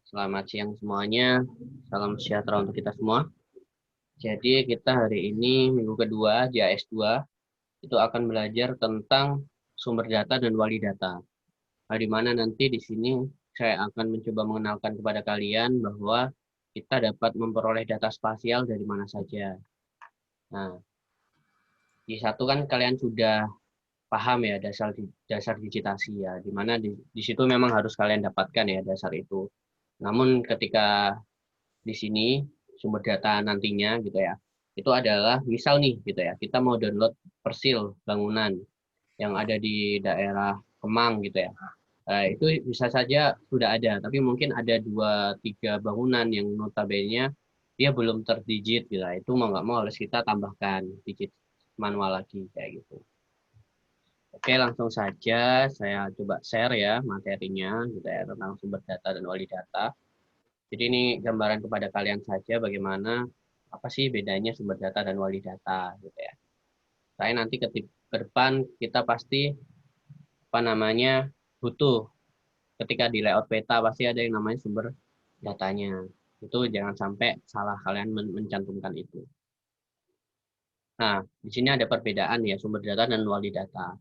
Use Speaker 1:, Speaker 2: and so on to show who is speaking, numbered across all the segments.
Speaker 1: Selamat siang semuanya. Salam sejahtera untuk kita semua. Jadi kita hari ini minggu kedua di AS2 itu akan belajar tentang sumber data dan wali data. Nah, di mana nanti di sini saya akan mencoba mengenalkan kepada kalian bahwa kita dapat memperoleh data spasial dari mana saja. Nah, di satu kan kalian sudah paham ya dasar digitasi ya, di mana di situ memang harus kalian dapatkan ya dasar itu. Namun ketika di sini sumber data nantinya gitu ya. Itu adalah misal nih gitu ya, kita mau download persil bangunan yang ada di daerah Kemang gitu ya. Itu bisa saja sudah ada, tapi mungkin ada 2-3 bangunan yang notabene dia belum terdigit gitu. Itu mau nggak mau harus kita tambahkan digit manual lagi kayak gitu. Oke, langsung saja saya coba share ya materinya gitu ya tentang sumber data dan wali data. Jadi ini gambaran kepada kalian saja bagaimana apa sih bedanya sumber data dan wali data gitu ya. Saya nanti ke depan kita pasti apa namanya butuh ketika di layout peta pasti ada yang namanya sumber datanya. Itu jangan sampai salah kalian mencantumkan itu. Nah, di sini ada perbedaan ya sumber data dan wali data.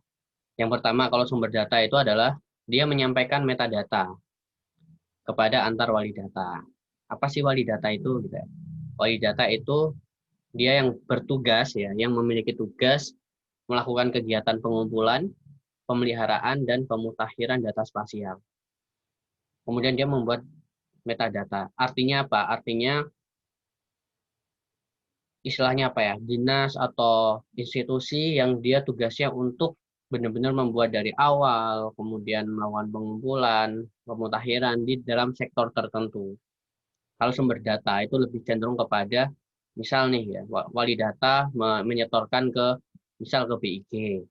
Speaker 1: Yang pertama kalau sumber data itu adalah dia menyampaikan metadata kepada antar wali data. Apa sih wali data itu gitu ya? Wali data itu dia yang bertugas ya, yang memiliki tugas melakukan kegiatan pengumpulan, pemeliharaan, dan pemutakhiran data spasial. Kemudian dia membuat metadata. Artinya apa? Artinya istilahnya apa ya? Dinas atau institusi yang dia tugasnya untuk benar-benar membuat dari awal, kemudian melakukan pengumpulan, pemutakhiran di dalam sektor tertentu. Kalau sumber data itu lebih cenderung kepada misal nih ya, wali data menyetorkan ke misal ke BIG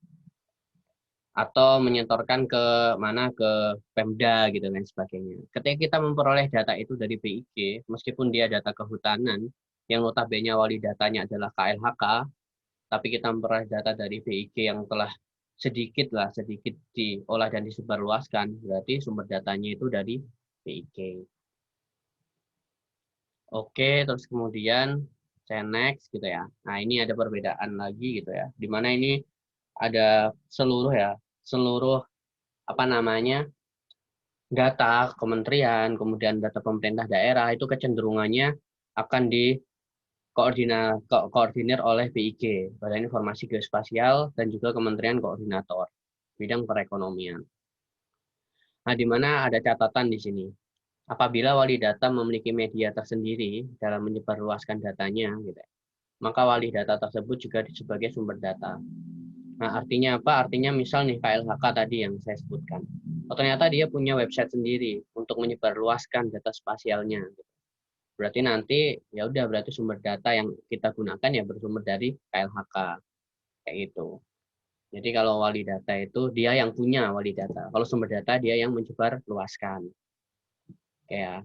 Speaker 1: atau menyetorkan ke mana ke Pemda gitu dan sebagainya. Ketika kita memperoleh data itu dari BIG, meskipun dia data kehutanan yang notabene wali datanya adalah KLHK, tapi kita memperoleh data dari BIG yang telah sedikit diolah dan disebarluaskan, berarti sumber datanya itu dari BIG. Oke, terus kemudian saya next gitu ya. Nah, ini ada perbedaan lagi gitu ya. Di mana ini ada seluruh apa namanya? Data kementerian, kemudian data pemerintah daerah itu kecenderungannya akan koordinir oleh BIG, Badan Informasi Geospasial, dan juga Kementerian Koordinator bidang perekonomian. Nah, di mana ada catatan di sini. Apabila wali data memiliki media tersendiri dalam menyebarluaskan datanya, gitu, maka wali data tersebut juga sebagai sumber data. Nah, artinya apa? Artinya misal nih KLHK tadi yang saya sebutkan. Oh, ternyata dia punya website sendiri untuk menyebarluaskan data spasialnya. Berarti nanti ya udah berarti sumber data yang kita gunakan ya bersumber dari KLHK kayak gitu. Jadi kalau wali data itu dia yang punya wali data. Kalau sumber data dia yang menyebar luaskan. Kayak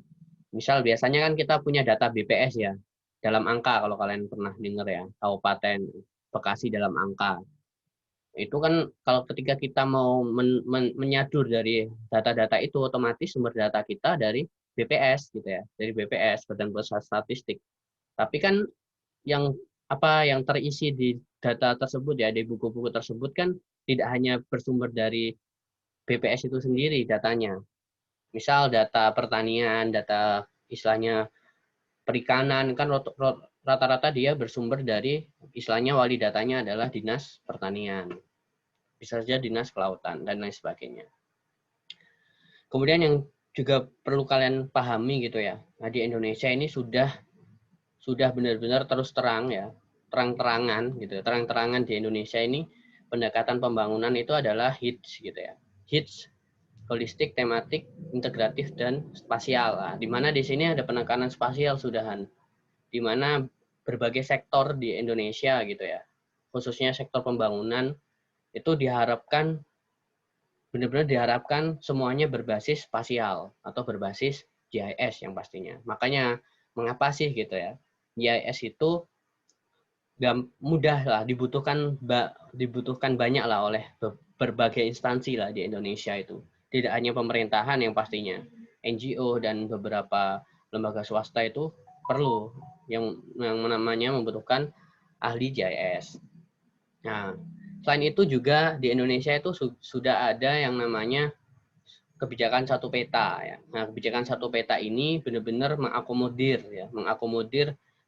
Speaker 1: misal biasanya kan kita punya data BPS ya dalam angka kalau kalian pernah dengar ya Kabupaten Bekasi dalam angka. Itu kan kalau ketika kita mau menyadur dari data-data itu otomatis sumber data kita dari BPS gitu ya, dari BPS Badan Pusat Statistik. Tapi kan yang apa yang terisi di data tersebut ya di buku-buku tersebut kan tidak hanya bersumber dari BPS itu sendiri datanya. Misal data pertanian, data istilahnya perikanan kan rata-rata dia bersumber dari istilahnya wali datanya adalah Dinas Pertanian. Bisa saja Dinas Kelautan dan lain sebagainya. Kemudian yang juga perlu kalian pahami gitu ya. Nah, di Indonesia ini sudah benar-benar terus terang ya, terang-terangan gitu. Terang-terangan di Indonesia ini pendekatan pembangunan itu adalah HITS gitu ya. HITS holistik, tematik, integratif dan spasial. Nah, di mana di sini ada penekanan spasial sudahan. Di mana berbagai sektor di Indonesia gitu ya. Khususnya sektor pembangunan itu diharapkan benar-benar diharapkan semuanya berbasis spasial atau berbasis GIS yang pastinya. Makanya mengapa sih gitu ya? GIS itu mudah lah dibutuhkan banyak lah oleh berbagai instansi lah di Indonesia itu. Tidak hanya pemerintahan yang pastinya. NGO dan beberapa lembaga swasta itu perlu yang namanya membutuhkan ahli GIS. Nah, selain itu juga di Indonesia itu sudah ada yang namanya kebijakan satu peta ya. Nah, kebijakan satu peta ini benar-benar mengakomodir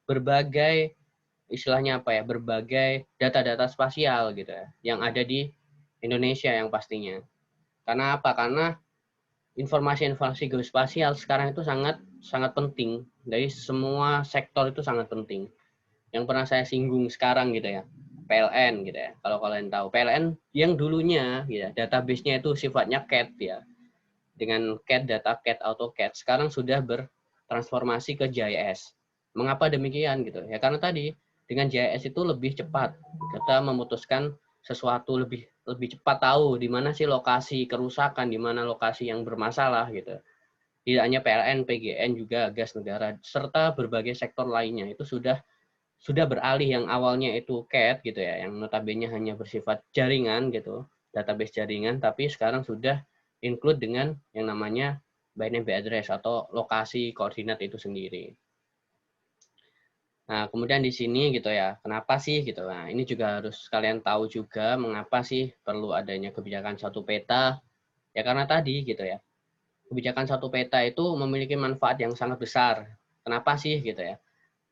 Speaker 1: berbagai istilahnya apa ya, berbagai data-data spasial gitu ya, yang ada di Indonesia yang pastinya. Karena apa? Karena informasi-informasi geospasial sekarang itu sangat sangat penting dari semua sektor itu sangat penting. Yang pernah saya singgung sekarang gitu ya, PLN gitu ya. Kalau kalian tahu PLN yang dulunya ya database-nya itu sifatnya CAD ya. Dengan CAD data CAD AutoCAD sekarang sudah bertransformasi ke GIS. Mengapa demikian gitu? Ya karena tadi dengan GIS itu lebih cepat kita memutuskan sesuatu lebih cepat tahu di mana sih lokasi kerusakan, di mana lokasi yang bermasalah gitu. Tidak hanya PLN, PGN juga gas negara serta berbagai sektor lainnya itu sudah beralih yang awalnya itu CAD gitu ya, yang notabene hanya bersifat jaringan gitu, database jaringan, tapi sekarang sudah include dengan yang namanya binary address atau lokasi koordinat itu sendiri. Nah, kemudian di sini gitu ya, kenapa sih gitu. Nah, ini juga harus kalian tahu juga mengapa sih perlu adanya kebijakan satu peta. Ya karena tadi gitu ya. Kebijakan satu peta itu memiliki manfaat yang sangat besar. Kenapa sih gitu ya?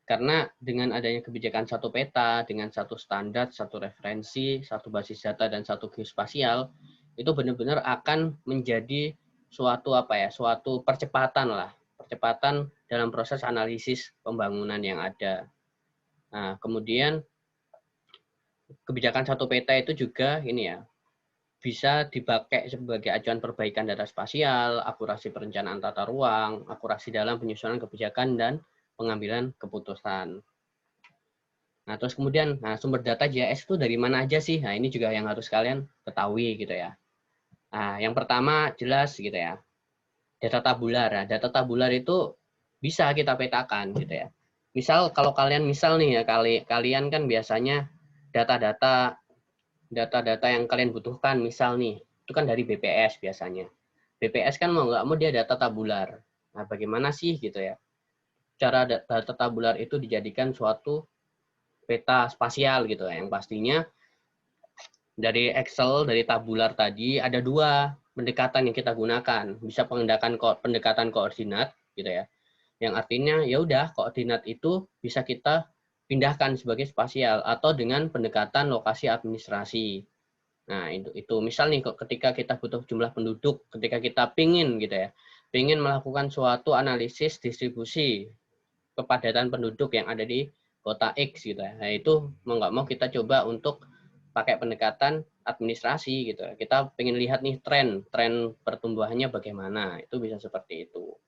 Speaker 1: Karena dengan adanya kebijakan satu peta, dengan satu standar, satu referensi, satu basis data, dan satu geospasial, itu benar-benar akan menjadi suatu apa ya, suatu percepatan lah, percepatan dalam proses analisis pembangunan yang ada. Nah, kemudian kebijakan satu peta itu juga ini ya, bisa dipakai sebagai acuan perbaikan data spasial, akurasi perencanaan tata ruang, akurasi dalam penyusunan kebijakan dan pengambilan keputusan. Nah, terus kemudian sumber data GIS itu dari mana aja sih? Nah, ini juga yang harus kalian ketahui gitu ya. Nah, yang pertama jelas gitu ya, data tabular. Nah, data tabular itu bisa kita petakan gitu ya. Misal kalau kalian nih ya kalian kan biasanya data-data yang kalian butuhkan misal nih itu kan dari BPS biasanya. BPS kan mau nggak mau dia data tabular. Nah, bagaimana sih gitu ya? Cara data tabular itu dijadikan suatu peta spasial gitu ya, yang pastinya dari Excel, dari tabular tadi ada dua pendekatan yang kita gunakan. Bisa pendekatan koordinat gitu ya. Yang artinya ya udah koordinat itu bisa kita pindahkan sebagai spasial atau dengan pendekatan lokasi administrasi. Nah, itu misal nih ketika kita butuh jumlah penduduk, ketika kita pingin gitu ya, pingin melakukan suatu analisis distribusi kepadatan penduduk yang ada di kota X gitu ya. Nah, itu mau nggak mau kita coba untuk pakai pendekatan administrasi gitu. Kita pengen lihat nih tren pertumbuhannya bagaimana. Itu bisa seperti itu.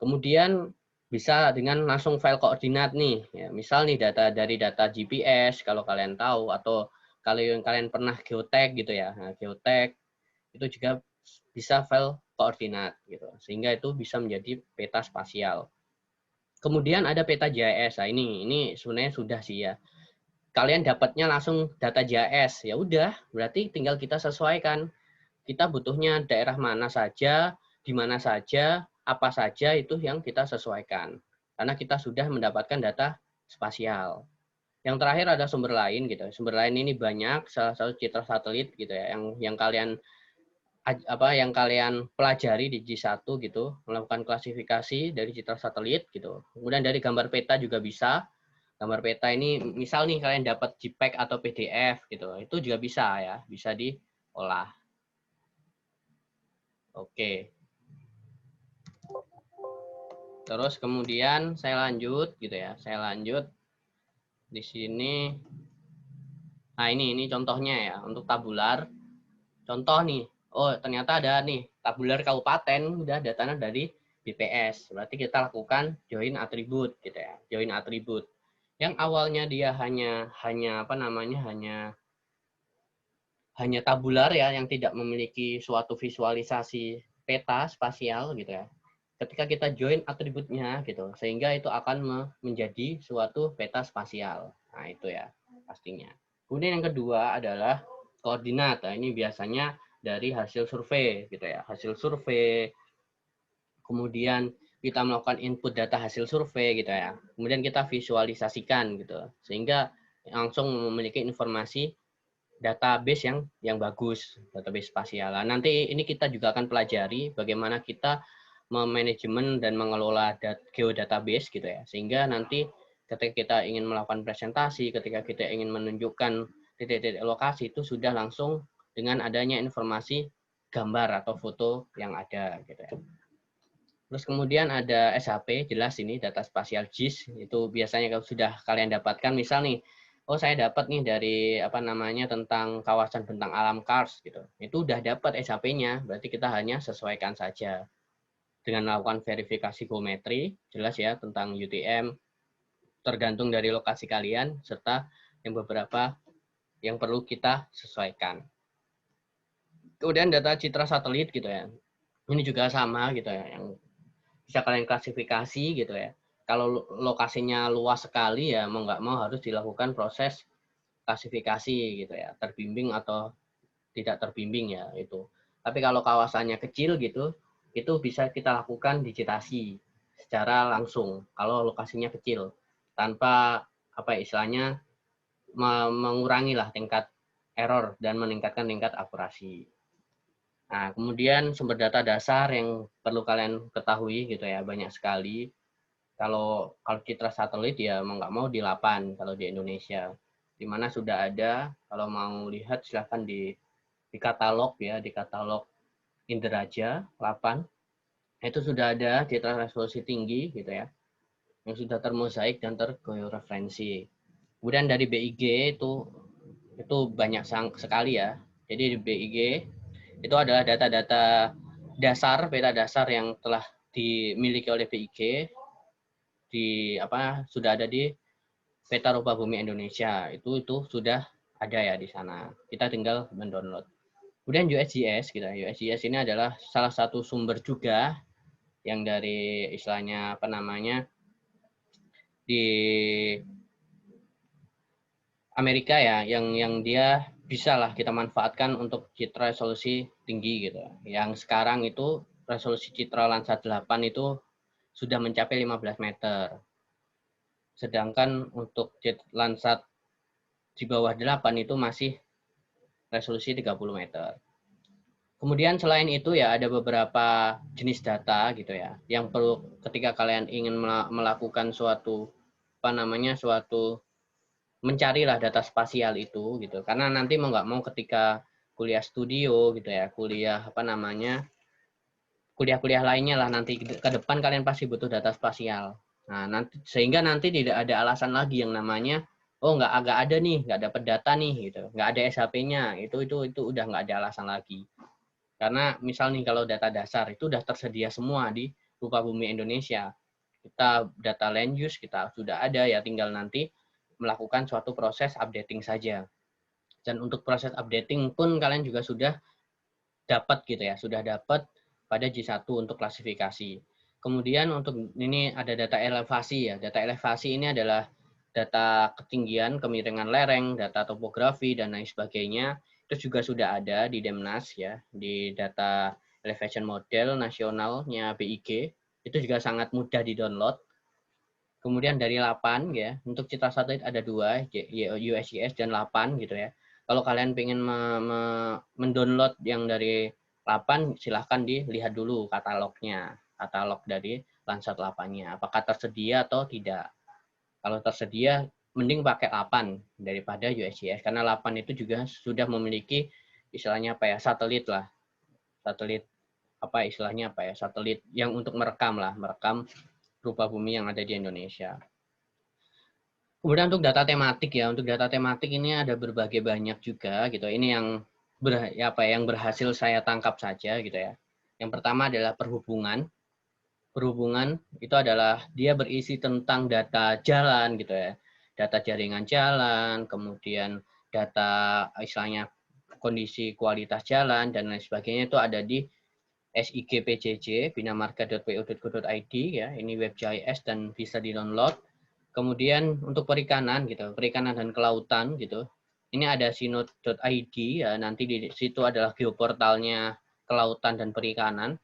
Speaker 1: Kemudian bisa dengan langsung file koordinat nih. Ya, misal nih data GPS kalau kalian tahu atau kalau yang kalian pernah geotek gitu ya. Nah, geotek itu juga bisa file koordinat gitu. Sehingga itu bisa menjadi peta spasial. Kemudian ada peta GIS. Nah, ini sebenarnya sudah sih ya. Kalian dapatnya langsung data GIS. Ya udah, berarti tinggal kita sesuaikan. Kita butuhnya daerah mana saja, di mana saja, apa saja itu yang kita sesuaikan. Karena kita sudah mendapatkan data spasial. Yang terakhir ada sumber lain gitu. Sumber lain ini banyak, salah satu citra satelit gitu ya, yang kalian pelajari di G1 gitu, melakukan klasifikasi dari citra satelit gitu. Kemudian dari gambar peta juga bisa. Gambar peta ini misal nih kalian dapat JPEG atau PDF gitu. Itu juga bisa ya, bisa diolah. Oke. Terus kemudian saya lanjut gitu ya. Saya lanjut di sini. Nah, ini contohnya ya untuk tabular. Contoh nih. Oh, ternyata ada nih tabular kabupaten udah datanya dari BPS. Berarti kita lakukan join atribut gitu ya. Join atribut. Yang awalnya dia hanya apa namanya? Hanya tabular ya yang tidak memiliki suatu visualisasi peta spasial gitu ya. Ketika kita join atributnya gitu, sehingga itu akan menjadi suatu peta spasial. Nah, itu ya pastinya. Kemudian yang kedua adalah koordinat. Nah, ini biasanya dari hasil survei gitu ya. Hasil survei, kemudian kita melakukan input data hasil survei gitu ya. Kemudian kita visualisasikan gitu. Sehingga langsung memiliki informasi database yang bagus, database spasial. Nah, nanti ini kita juga akan pelajari bagaimana kita memanajemen dan mengelola geodatabase gitu ya. Sehingga nanti ketika kita ingin melakukan presentasi, ketika kita ingin menunjukkan titik-titik lokasi itu sudah langsung dengan adanya informasi gambar atau foto yang ada gitu ya. Terus kemudian ada SHP, jelas ini data spasial JIS, itu biasanya kalau sudah kalian dapatkan, misal nih, oh saya dapat nih dari apa namanya tentang kawasan bentang alam Kars gitu. Itu udah dapat SHP-nya, berarti kita hanya sesuaikan saja dengan melakukan verifikasi geometri, jelas ya tentang UTM, tergantung dari lokasi kalian serta yang beberapa yang perlu kita sesuaikan. Kemudian data citra satelit gitu ya. Ini juga sama gitu ya, yang bisa kalian klasifikasi gitu ya. Kalau lokasinya luas sekali ya mau nggak mau harus dilakukan proses klasifikasi gitu ya, terbimbing atau tidak terbimbing ya itu. Tapi kalau kawasannya kecil gitu, itu bisa kita lakukan digitasi secara langsung kalau lokasinya kecil tanpa apa ya, istilahnya mengurangi lah tingkat error dan meningkatkan tingkat akurasi. Nah, kemudian sumber data dasar yang perlu kalian ketahui gitu ya, banyak sekali. Kalau citra satelit ya mau nggak mau di 8 kalau di Indonesia. Di mana sudah ada, kalau mau lihat silahkan di katalog ya, di katalog Inderaja 8. Itu sudah ada citra resolusi tinggi gitu ya, yang sudah termosaik dan tergeoreferensi. Kemudian dari BIG itu banyak sekali ya. Jadi di BIG itu adalah data-data dasar, peta dasar yang telah dimiliki oleh BIG sudah ada di peta rupa bumi Indonesia. Itu sudah ada ya di sana. Kita tinggal mendownload. Kemudian USGS gitu. USGS ini adalah salah satu sumber juga yang dari istilahnya apa namanya di Amerika ya, yang dia bisa lah kita manfaatkan untuk citra resolusi tinggi gitu. Yang sekarang itu resolusi citra Landsat 8 itu sudah mencapai 15 meter. Sedangkan untuk Landsat di bawah 8 itu masih resolusi 30 meter. Kemudian selain itu ya ada beberapa jenis data gitu ya, yang perlu ketika kalian ingin melakukan suatu mencarilah data spasial itu gitu. Karena nanti mau nggak mau ketika kuliah studio gitu ya, kuliah-kuliah lainnya lah nanti ke depan kalian pasti butuh data spasial. Nah, sehingga nanti tidak ada alasan lagi yang namanya oh nggak ada nih, nggak dapat data nih gitu, nggak ada SHP-nya, itu udah nggak ada alasan lagi. Karena misal nih kalau data dasar itu udah tersedia semua di Rupa Bumi Indonesia. Kita data land use kita sudah ada ya, tinggal nanti melakukan suatu proses updating saja. Dan untuk proses updating pun kalian juga sudah dapat gitu ya, sudah dapat pada J1 untuk klasifikasi. Kemudian untuk ini ada data elevasi ya. Data elevasi ini adalah data ketinggian, kemiringan lereng, data topografi dan lain sebagainya. Itu juga sudah ada di Demnas ya, di data elevation model nasionalnya BIG. Itu juga sangat mudah di-download. Kemudian dari 8 ya, untuk citra satelit ada 2, USGS dan 8 gitu ya. Kalau kalian ingin mendownload yang dari 8, silahkan dilihat dulu katalognya, katalog dari Landsat 8-nya. Apakah tersedia atau tidak. Kalau tersedia, mending pakai 8 daripada USGS. Karena 8 itu juga sudah memiliki istilahnya apa ya, satelit lah. Satelit satelit yang untuk merekam rupa bumi yang ada di Indonesia. Kemudian untuk data tematik ya, untuk data tematik ini ada berbagai banyak juga gitu. Ini yang berhasil saya tangkap saja gitu ya. Yang pertama adalah perhubungan. Perhubungan itu adalah dia berisi tentang data jalan gitu ya. Data jaringan jalan, kemudian data istilahnya kondisi kualitas jalan dan lain sebagainya itu ada di SIGPJJ binamarga.pu.go.id ya. Ini WebGIS dan bisa di-download. Kemudian untuk perikanan gitu, perikanan dan kelautan gitu. Ini ada sinode.id ya, nanti di situ adalah geoportalnya kelautan dan perikanan.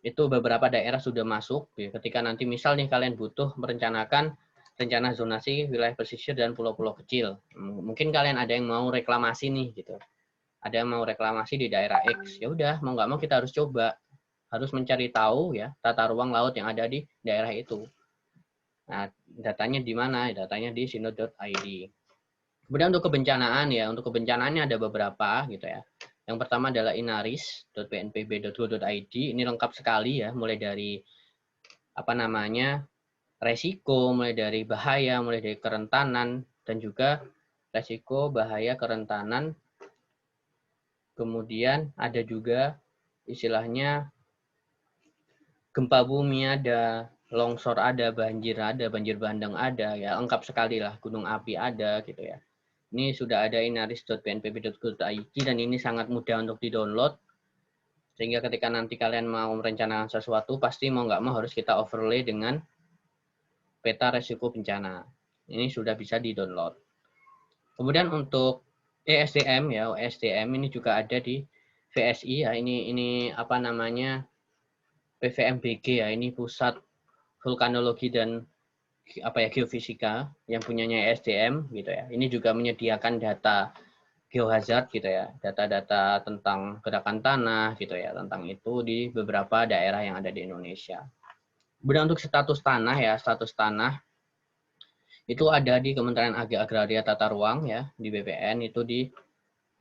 Speaker 1: Itu beberapa daerah sudah masuk. Ya. Ketika nanti misal nih kalian butuh merencanakan rencana zonasi wilayah pesisir dan pulau-pulau kecil. Mungkin kalian ada yang mau reklamasi nih gitu. Ada yang mau reklamasi di daerah X. Ya udah, mau nggak mau kita harus coba. Harus mencari tahu ya tata ruang laut yang ada di daerah itu. Nah, datanya di mana? Datanya di sinode.id. Kemudian untuk kebencanaan ya, untuk kebencanaannya ada beberapa gitu ya. Yang pertama adalah inaris.bnpb.go.id. Ini lengkap sekali ya, mulai dari apa namanya resiko, mulai dari bahaya, mulai dari kerentanan, dan juga resiko, bahaya, kerentanan. Kemudian ada juga istilahnya gempa bumi ada, longsor ada, banjir bandang ada, ya lengkap sekali lah, gunung api ada gitu ya. Ini sudah ada inaris.bnpb.go.id dan ini sangat mudah untuk di-download. Sehingga ketika nanti kalian mau merencanakan sesuatu, pasti mau nggak mau harus kita overlay dengan peta resiko bencana. Ini sudah bisa di-download. Kemudian untuk ESDM ya, ESDM ini juga ada di VSI ya. Ini apa namanya? PVMBG ya, ini Pusat Vulkanologi dan apa ya geofisika yang punyanya ESDM gitu ya. Ini juga menyediakan data geohazard gitu ya, data-data tentang gerakan tanah gitu ya, tentang itu di beberapa daerah yang ada di Indonesia. Kemudian untuk status tanah ya, status tanah itu ada di Kementerian Agraria Tata Ruang ya, di BPN itu di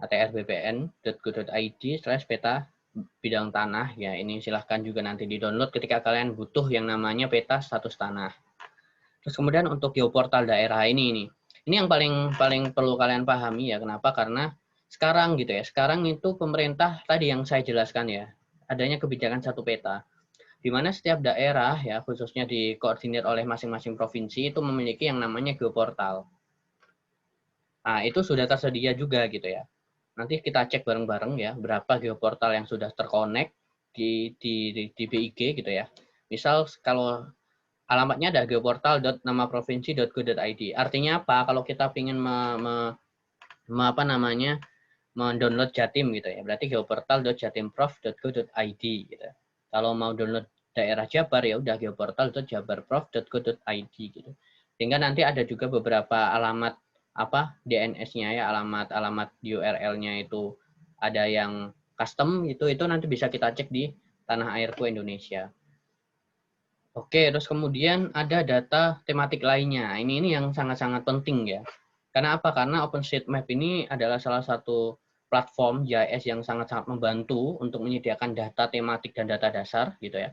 Speaker 1: atrbpn.go.id/peta bidang tanah ya. Ini silahkan juga nanti di-download ketika kalian butuh yang namanya peta status tanah. Terus kemudian untuk geoportal daerah ini yang paling perlu kalian pahami ya. Kenapa? Karena sekarang gitu ya. Sekarang itu pemerintah tadi yang saya jelaskan ya, adanya kebijakan satu peta di mana setiap daerah ya khususnya dikoordinir oleh masing-masing provinsi itu memiliki yang namanya geoportal. Nah, itu sudah tersedia juga gitu ya. Nanti kita cek bareng-bareng ya berapa geoportal yang sudah terkonek di BIG gitu ya. Misal kalau alamatnya ada geoportal.namaprovinsi.go.id. Artinya apa? Kalau kita ingin apa namanya mendownload Jatim gitu ya, berarti geoportal.jatimprof.go.id gitu. Kalau mau download daerah Jabar ya udah geoportal.jabarprof.go.id gitu. Sehingga nanti ada juga beberapa alamat apa DNS-nya ya, alamat URL-nya itu ada yang custom gitu, itu nanti bisa kita cek di Tanah Airku Indonesia. Oke, terus kemudian ada data tematik lainnya. Ini yang sangat-sangat penting ya. Karena apa? Karena OpenStreetMap ini adalah salah satu platform GIS yang sangat-sangat membantu untuk menyediakan data tematik dan data dasar gitu ya.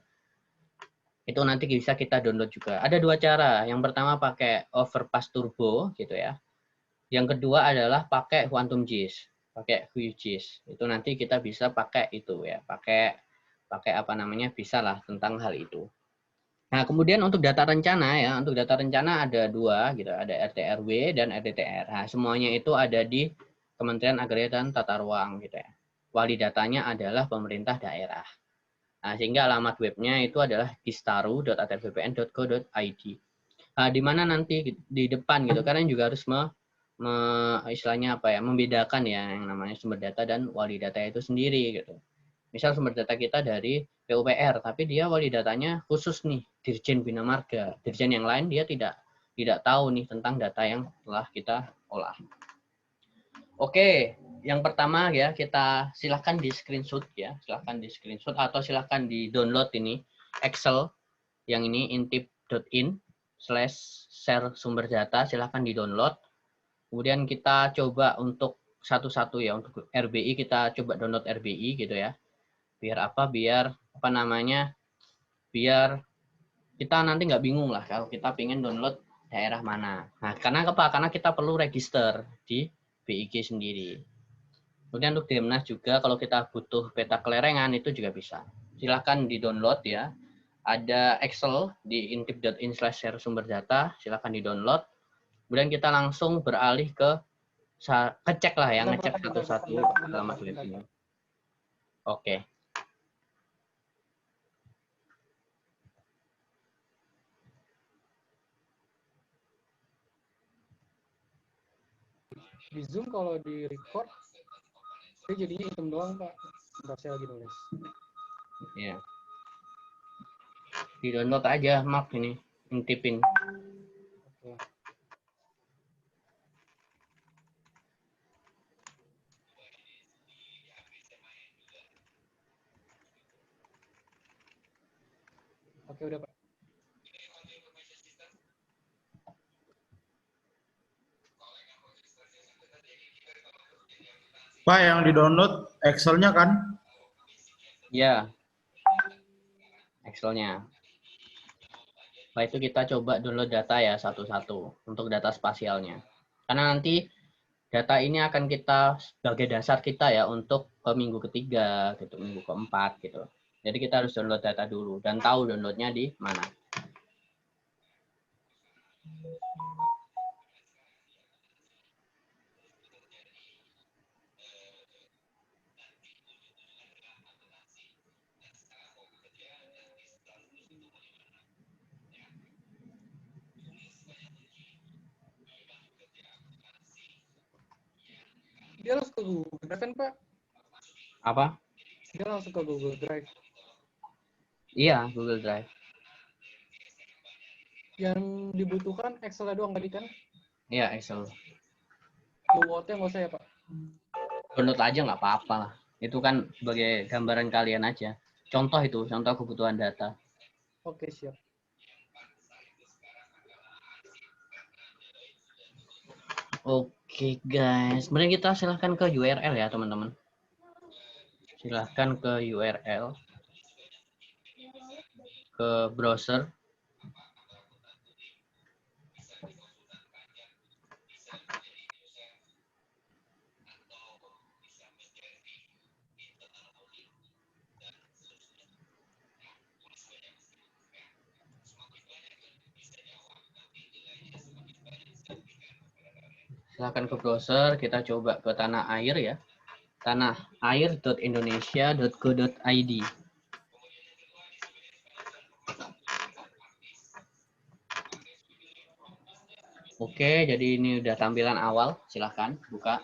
Speaker 1: Itu nanti bisa kita download juga. Ada dua cara. Yang pertama pakai Overpass Turbo gitu ya. Yang kedua adalah pakai Quantum GIS, pakai QGIS. Itu nanti kita bisa pakai itu ya, pakai apa namanya? Bisa lah tentang hal itu. Nah, kemudian untuk data rencana ya, untuk data rencana ada dua gitu, ada RT/RW dan RDTR. Nah, semuanya itu ada di Kementerian Agraria dan Tata Ruang gitu ya. Wali datanya adalah pemerintah daerah. Nah, sehingga alamat webnya itu adalah gistaru.atrbpn.go.id. Nah, di mana nanti di depan gitu, kalian juga harus istilahnya apa ya, membedakan ya yang namanya sumber data dan wali data itu sendiri gitu. Misal sumber data kita dari PUPR, tapi dia wali datanya khusus nih Dirjen Bina Marga. Dirjen yang lain dia tidak tahu nih tentang data yang telah kita olah. Oke, yang pertama ya kita silahkan di screenshot ya, silahkan di screenshot atau silahkan di download ini Excel yang ini intip.in/share sumber data, silahkan di download. Kemudian kita coba untuk satu-satu ya, untuk RBI kita coba download RBI gitu ya. Biar apa? Biar apa namanya? Biar kita nanti nggak bingung lah kalau kita pengen download daerah mana. Nah, karena apa? Karena kita perlu register di BIG sendiri. Kemudian untuk Demnas juga kalau kita butuh peta kelerengan itu juga bisa. Silahkan di-download ya. Ada Excel di intip.in/share sumber data, silahkan di-download. Kemudian kita langsung beralih ke ngecek lah ya, ngecek satu-satu alamat web ini. Oke.
Speaker 2: Di Zoom kalau di record dia jadinya hitam doang, Pak. Ntar saya lagi nulis.
Speaker 1: Iya. Di download aja, Mark ini, intipin.
Speaker 2: Oke. Oke, udah Pak.
Speaker 3: Pak, yang di-download Excel-nya kan?
Speaker 1: Ya, Excel-nya. Setelah itu kita coba download data ya satu-satu untuk data spasialnya. Karena nanti data ini akan kita sebagai dasar kita ya untuk ke minggu ketiga, gitu, minggu keempat gitu. Jadi kita harus download data dulu dan tahu downloadnya di mana.
Speaker 2: Dia langsung ke Google Drive kan Pak?
Speaker 1: Apa?
Speaker 2: Dia langsung ke Google Drive.
Speaker 1: Iya, Google Drive.
Speaker 2: Yang dibutuhkan Excel doang tadi kan?
Speaker 1: Iya, Excel.
Speaker 2: Word-nya nggak usah ya Pak?
Speaker 1: Download aja nggak apa-apa lah. Itu kan sebagai gambaran kalian aja. Contoh itu, contoh kebutuhan data.
Speaker 2: Oke, siap.
Speaker 1: Oke guys, sebenarnya kita silahkan ke URL ya teman-teman. Silahkan ke URL, ke browser. Silahkan ke browser, kita coba ke tanah air ya. tanahair.indonesia.go.id. Oke, jadi ini udah tampilan awal. Silahkan buka.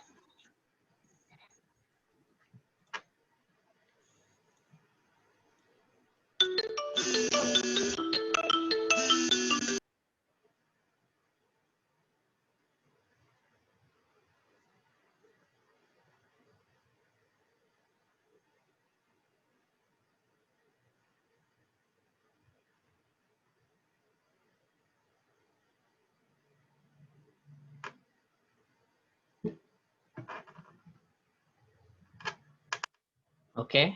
Speaker 1: Oke.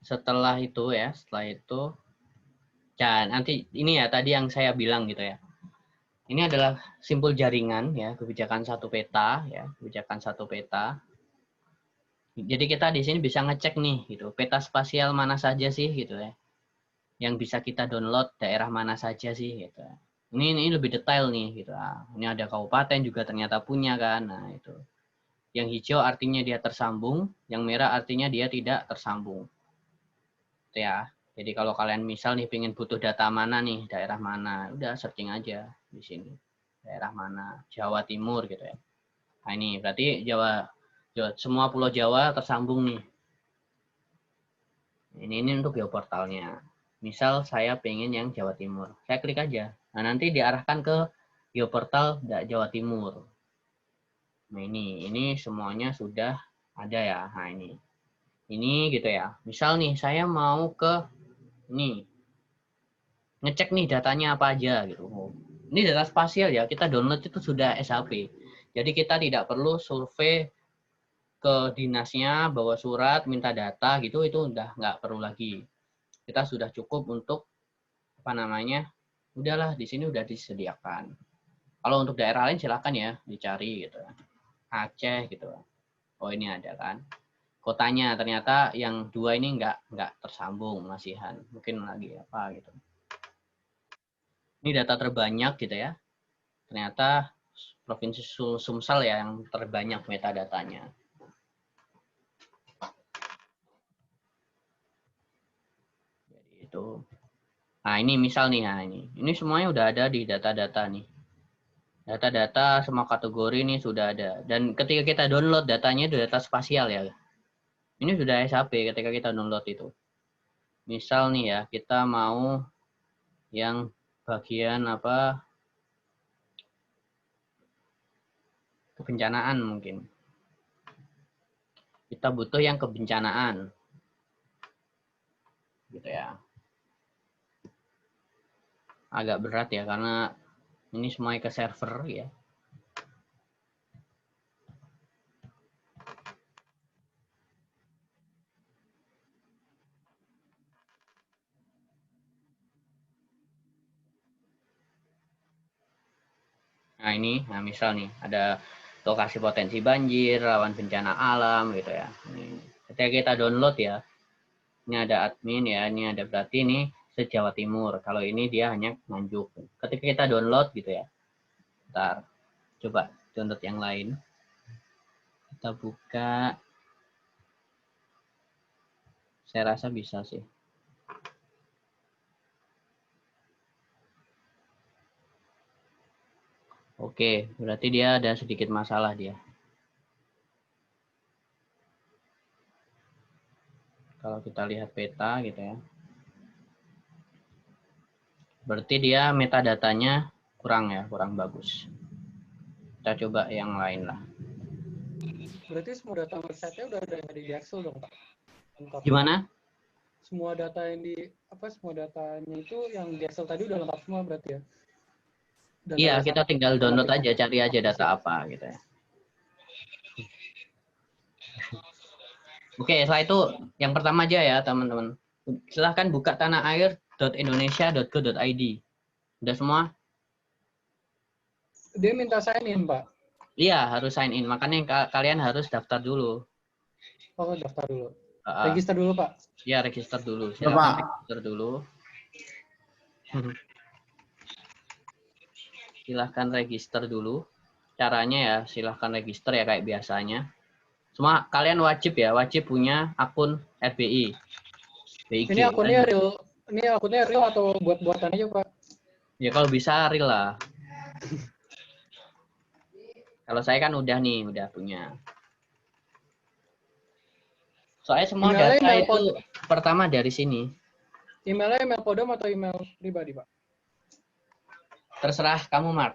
Speaker 1: Setelah itu ya, ya nanti ini ya tadi yang saya bilang gitu ya. Ini adalah simpul jaringan ya, kebijakan satu peta ya, kebijakan satu peta. Jadi kita di sini bisa ngecek nih gitu, peta spasial mana saja sih gitu ya. Yang bisa kita download daerah mana saja sih gitu. Ini lebih detail nih gitu. Nah, ini ada kabupaten juga ternyata punya kan. Nah, itu. Yang hijau artinya dia tersambung, yang merah artinya dia tidak tersambung. Itu ya. Jadi kalau kalian misal nih pengen butuh data mana nih, daerah mana, udah searching aja di sini. Daerah mana, Jawa Timur gitu ya. Nah ini berarti Jawa semua pulau Jawa tersambung nih. Ini untuk geoportalnya. Misal saya pengen yang Jawa Timur, saya klik aja. Nah nanti diarahkan ke geoportal Jawa Timur. Nah ini semuanya sudah ada ya. Nah ini gitu ya. Misal nih saya mau ke ini ngecek nih datanya apa aja gitu. Ini data spasial ya, kita download itu sudah SHP. Jadi kita tidak perlu survei ke dinasnya, bawa surat, minta data gitu, itu udah nggak perlu lagi. Kita sudah cukup untuk apa namanya, udahlah di sini udah disediakan. Kalau untuk daerah lain silakan ya dicari gitu. Aceh gitu. Oh ini ada kan. Kotanya ternyata yang dua ini nggak tersambung masihan. Mungkin lagi apa gitu. Ini data terbanyak gitu ya. Ternyata Provinsi Sumsel ya yang terbanyak metadatanya. Jadi itu. Nah ini misal nih, nah ini semuanya udah ada di data-data nih. Data-data semua kategori ini sudah ada. Dan ketika kita download datanya itu data spasial ya. Ini sudah SHP ketika kita download itu. Misal nih ya, kita mau yang bagian apa, kebencanaan mungkin. Kita butuh yang kebencanaan. Gitu ya. Agak berat ya, karena ini semuanya ke server ya. Nah ini, nah misal nih, ada lokasi potensi banjir, rawan bencana alam gitu ya. Ini, ketika kita download ya, ini ada admin ya, ini ada berarti ini se-Jawa Timur. Kalau ini dia hanya Nganjuk. Ketika kita download gitu ya, ntar coba download yang lain. Kita buka, saya rasa bisa sih. Oke, berarti dia ada sedikit masalah dia. Kalau kita lihat peta gitu ya. Berarti dia metadatanya kurang ya, kurang bagus. Kita coba yang lain lah.
Speaker 2: Berarti semua data website-nya udah ada di Excel dong, Pak? Lengkap.
Speaker 1: Gimana?
Speaker 2: Semua data yang semua datanya itu yang di Excel tadi udah lengkap semua berarti ya?
Speaker 1: Iya, kita tinggal download aja, cari aja data
Speaker 2: Siap.
Speaker 1: apa gitu ya. Oke, setelah itu yang pertama aja ya teman-teman. Silahkan buka tanaair.indonesia.go.id. Udah semua?
Speaker 2: Dia minta sign in, Pak.
Speaker 1: Iya, harus sign in. Makanya kalian harus daftar dulu.
Speaker 2: Oh, daftar dulu. Register dulu, Pak.
Speaker 1: Iya, register dulu.
Speaker 3: Ya,
Speaker 1: Silahkan
Speaker 3: Pak.
Speaker 1: register dulu. Silahkan register dulu. Caranya ya, silahkan register ya kayak biasanya. Semua kalian wajib ya, wajib punya akun RBI. BIG.
Speaker 2: Ini akunnya real atau buat-buatan aja, Pak?
Speaker 1: Ya kalau bisa real lah. Kalau saya kan udah nih, udah punya. Soalnya semua
Speaker 2: Emailnya
Speaker 1: data
Speaker 2: email
Speaker 1: itu pertama dari sini.
Speaker 2: Emailnya email Podom atau email pribadi, Pak?
Speaker 1: Terserah kamu, Mark.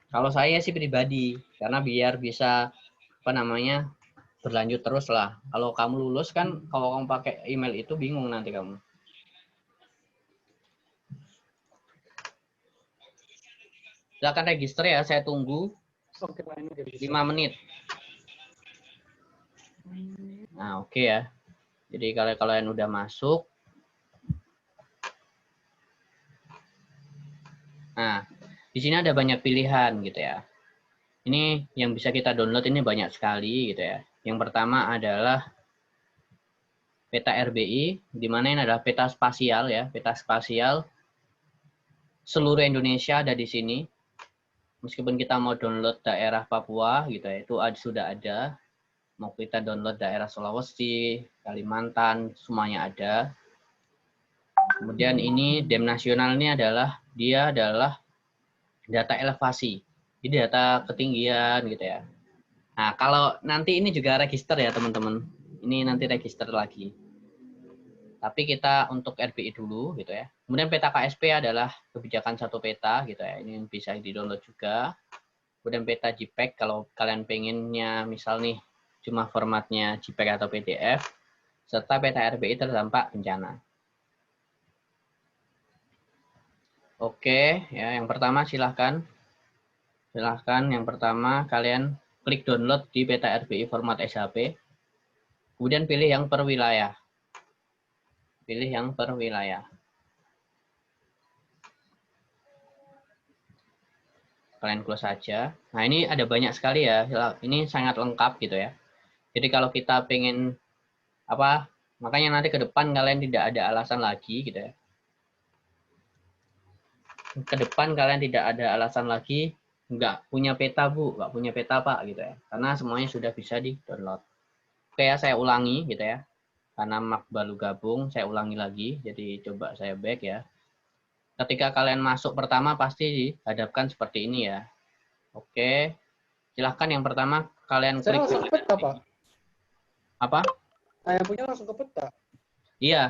Speaker 1: Kalau saya sih pribadi, karena biar bisa apa namanya berlanjut terus lah. Kalau kamu lulus kan, kalau kamu pakai email itu bingung nanti kamu. Silakan register ya, saya tunggu
Speaker 2: Oke, Pak, ini jadi
Speaker 1: 5 menit. Nah, oke ya. Jadi kalau kalian udah masuk, nah di sini ada banyak pilihan gitu ya. Ini yang bisa kita download ini banyak sekali gitu ya. Yang pertama adalah peta RBI, di mana ini adalah peta spasial ya, peta spasial seluruh Indonesia ada di sini. Meskipun kita mau download daerah Papua gitu ya, itu sudah ada. Mau kita download daerah Sulawesi, Kalimantan, semuanya ada. Kemudian ini DEM nasional ini dia adalah data elevasi. Jadi data ketinggian gitu ya. Nah, kalau nanti ini juga register ya teman-teman. Ini nanti register lagi. Tapi kita untuk RBI dulu gitu ya. Kemudian peta KSP adalah kebijakan satu peta gitu ya. Ini bisa di-download juga. Kemudian peta JPEG kalau kalian pengennya misal nih cuma formatnya JPEG atau PDF serta peta RBI terdampak bencana. Oke, ya yang pertama silahkan yang pertama kalian klik download di peta RBI format SHP. Kemudian pilih yang per wilayah. Pilih yang per wilayah. Kalian close saja. Nah, ini ada banyak sekali ya. Ini sangat lengkap gitu ya. Jadi kalau kita pengen apa, makanya nanti ke depan kalian tidak ada alasan lagi gitu ya. Ke depan kalian tidak ada alasan lagi nggak punya peta Bu, nggak punya peta Pak gitu ya. Karena semuanya sudah bisa di-download. Oke ya, saya ulangi gitu ya. Karena Mark baru gabung, saya ulangi lagi. Jadi coba saya back ya. Ketika kalian masuk pertama pasti dihadapkan seperti ini ya. Oke. Silahkan yang pertama kalian
Speaker 2: Saya
Speaker 1: klik.
Speaker 2: langsung peta, Pak.
Speaker 1: Apa?
Speaker 2: Saya punya langsung ke peta.
Speaker 1: Iya,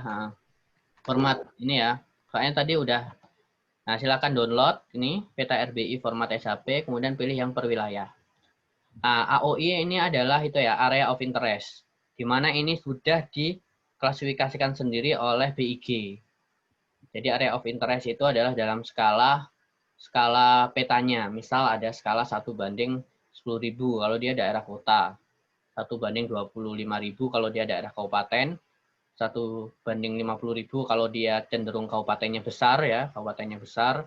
Speaker 1: format ini ya. Soalnya tadi udah. Nah, silakan download ini peta RBI format SHP, kemudian pilih yang per wilayah. Nah, AOI ini adalah itu ya, area of interest, di mana ini sudah diklasifikasikan sendiri oleh BIG. Jadi area of interest itu adalah dalam skala petanya. Misal ada skala 1:10.000 kalau dia daerah kota, 1:25.000 kalau dia daerah kabupaten, 1:50.000 kalau dia cenderung kabupatennya besar ya, kabupatennya besar,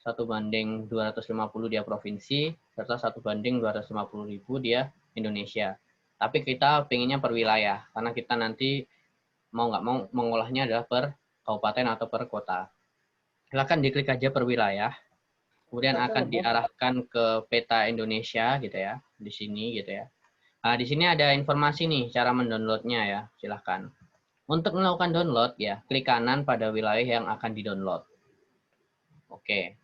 Speaker 1: 1:250 dia provinsi, serta 1:250.000 dia Indonesia. Tapi kita pengennya per wilayah, karena kita nanti mau nggak mau mengolahnya adalah per kabupaten atau per kota. Silakan diklik aja per wilayah, kemudian akan diarahkan ke peta Indonesia gitu ya, di sini gitu ya. Nah, di sini ada informasi nih cara mendownloadnya ya, silahkan. Untuk melakukan download ya, klik kanan pada wilayah yang akan di-download. Oke.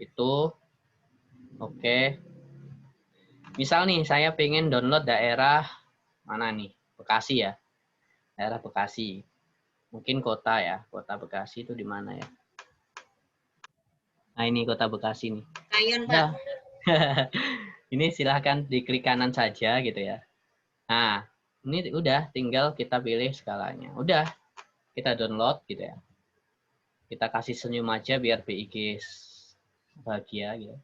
Speaker 1: Itu oke. Misal nih saya pengen download daerah mana nih? Bekasi ya. Daerah Bekasi. Mungkin kota ya. Kota Bekasi itu di mana ya? Nah, ini kota Bekasi nih.
Speaker 4: Kayon, Pak.
Speaker 1: Nah, ini silahkan diklik kanan saja gitu ya. Nah, ini udah tinggal kita pilih skalanya. Udah, kita download gitu ya. Kita kasih senyum aja biar BIG bahagia gitu.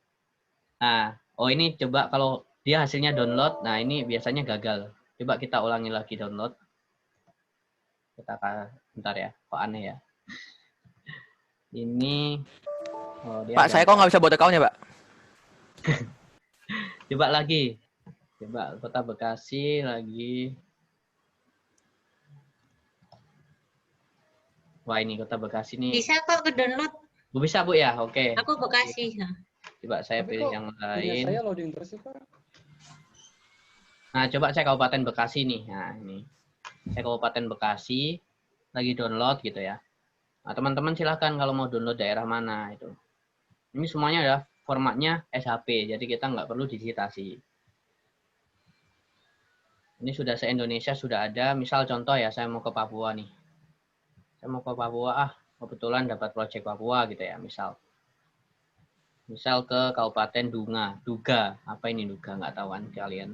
Speaker 1: Nah, oh ini coba kalau dia hasilnya download, nah ini biasanya gagal. Coba kita ulangi lagi download. Kita bentar ya, kok aneh ya. Ini, oh dia
Speaker 5: Pak, saya kok nggak bisa buat account-nya, Pak?
Speaker 1: Coba lagi. Coba Kota Bekasi lagi. Wah ini Kota Bekasi nih.
Speaker 4: Bisa kok ke download.
Speaker 1: Bu bisa Bu ya? Oke.
Speaker 4: Aku Bekasi.
Speaker 1: Coba saya
Speaker 2: Tapi
Speaker 1: pilih
Speaker 2: kok
Speaker 1: yang
Speaker 2: punya
Speaker 1: lain.
Speaker 2: saya loading terus sih, Pak.
Speaker 1: Nah coba saya Kabupaten Bekasi nih. Nah ini. Saya Kabupaten Bekasi. Lagi download gitu ya. Nah teman-teman silahkan kalau mau download daerah mana itu. Ini semuanya adalah formatnya SHP. Jadi kita nggak perlu digitasi. Ini sudah se-Indonesia sudah ada. Misal contoh ya saya mau ke Papua nih. Saya mau ke Papua, kebetulan dapat proyek Papua gitu ya, misal ke Kabupaten Duga, apa ini Duga, nggak tahu kan kalian.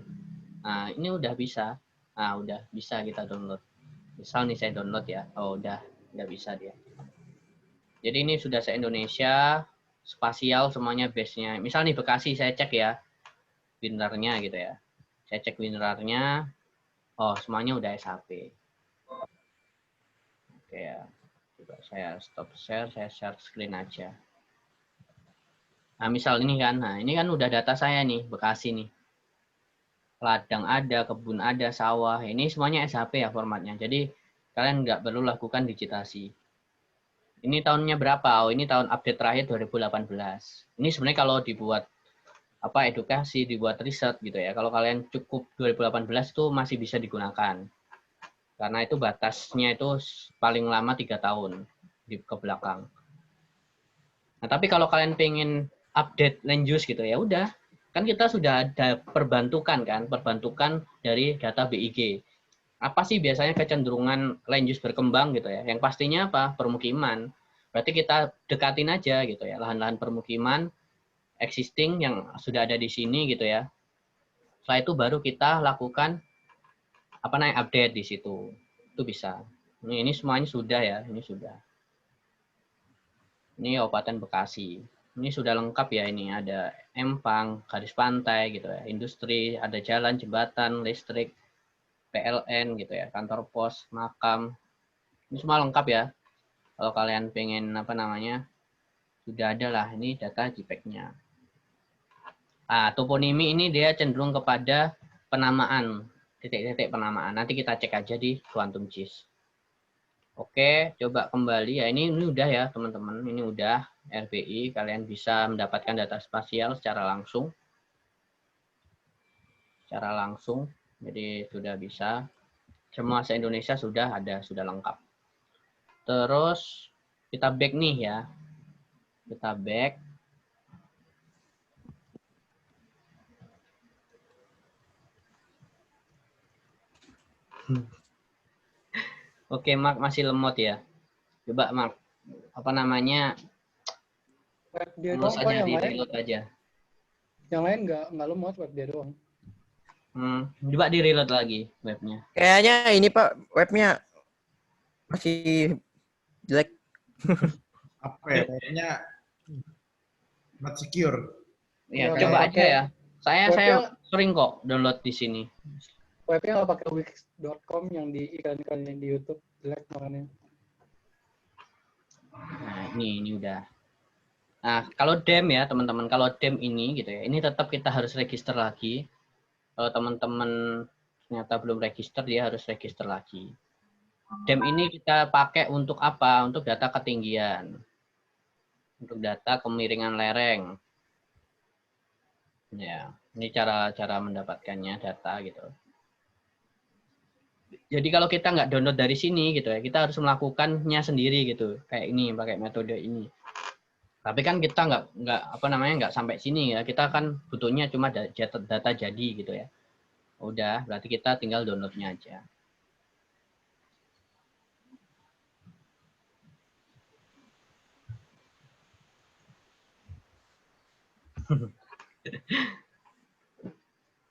Speaker 1: Nah, ini udah bisa. Nah, udah bisa kita download. Misal nih saya download ya, oh udah bisa dia. Jadi ini sudah se-Indonesia, spasial semuanya base-nya. Misal nih Bekasi, saya cek ya, winrarnya gitu ya. Saya cek winrarnya, oh semuanya udah SHP. Oke ya. Coba saya stop share, saya share screen aja. Nah, misal ini kan, nah ini kan udah data saya nih, Bekasi nih. Ladang ada, kebun ada, sawah. Ini semuanya SHP ya formatnya. Jadi kalian nggak perlu lakukan digitasi. Ini tahunnya berapa? Oh, ini tahun update terakhir 2018. Ini sebenarnya kalau dibuat edukasi, dibuat riset gitu ya. Kalau kalian cukup 2018 itu masih bisa digunakan. Karena itu batasnya itu paling lama 3 tahun ke belakang. Nah, tapi kalau kalian pengen update land use gitu ya udah, kan kita sudah ada perbantukan dari data BIG. Apa sih biasanya kecenderungan land use berkembang gitu ya? Yang pastinya apa? Permukiman. Berarti kita dekatin aja gitu ya, lahan-lahan permukiman existing yang sudah ada di sini gitu ya. Setelah itu baru kita lakukan update di situ. Itu bisa. Ini semuanya sudah ya, ini sudah. Ini Kabupaten Bekasi. Ini sudah lengkap ya, ini ada empang, garis pantai gitu ya, industri, ada jalan, jembatan, listrik, PLN gitu ya, kantor pos, makam. Ini semua lengkap ya. Kalau kalian pengen sudah ada lah ini data JPEG-nya. Toponimi ini dia cenderung kepada penamaan, titik-titik penamaan. Nanti kita cek aja di Quantum GIS. Oke, coba kembali ya. Ini udah ya teman-teman. Ini udah RBI. Kalian bisa mendapatkan data spasial secara langsung. Jadi sudah bisa. Semua se-Indonesia sudah ada, sudah lengkap. Terus kita back nih ya. Kita back. Oke, Mark masih lemot ya. Coba Mark, apa namanya?
Speaker 2: Web dia
Speaker 1: Download
Speaker 2: doang Pak,
Speaker 1: aja,
Speaker 2: yang
Speaker 1: di
Speaker 2: lain
Speaker 1: reload aja.
Speaker 2: nggak lemot, web dia doang.
Speaker 1: Coba di reload lagi webnya.
Speaker 4: Kayaknya ini Pak, webnya masih jelek.
Speaker 3: Apa ya? Kayaknya not secure.
Speaker 1: Ya,
Speaker 2: Ya,
Speaker 1: coba
Speaker 2: nggak
Speaker 1: aja
Speaker 2: pakai
Speaker 1: ya. Saya
Speaker 2: webnya,
Speaker 1: sering kok download di sini.
Speaker 2: webnya nggak pakai wix.com yang di iklan-iklannya di YouTube, jelek makanya.
Speaker 1: Nah, ini udah. Nah, kalau DEM ya, teman-teman, kalau DEM ini gitu ya, ini tetap kita harus register lagi. Kalau teman-teman ternyata belum register, dia harus register lagi. DEM ini kita pakai untuk apa? Untuk data ketinggian. Untuk data kemiringan lereng. Ya, ini cara mendapatkannya data gitu. Jadi kalau kita nggak download dari sini gitu ya, kita harus melakukannya sendiri gitu. Kayak ini, pakai metode ini. Tapi kan kita nggak sampai sini ya. Kita kan butuhnya cuma data jadi gitu ya. Udah, berarti kita tinggal downloadnya aja.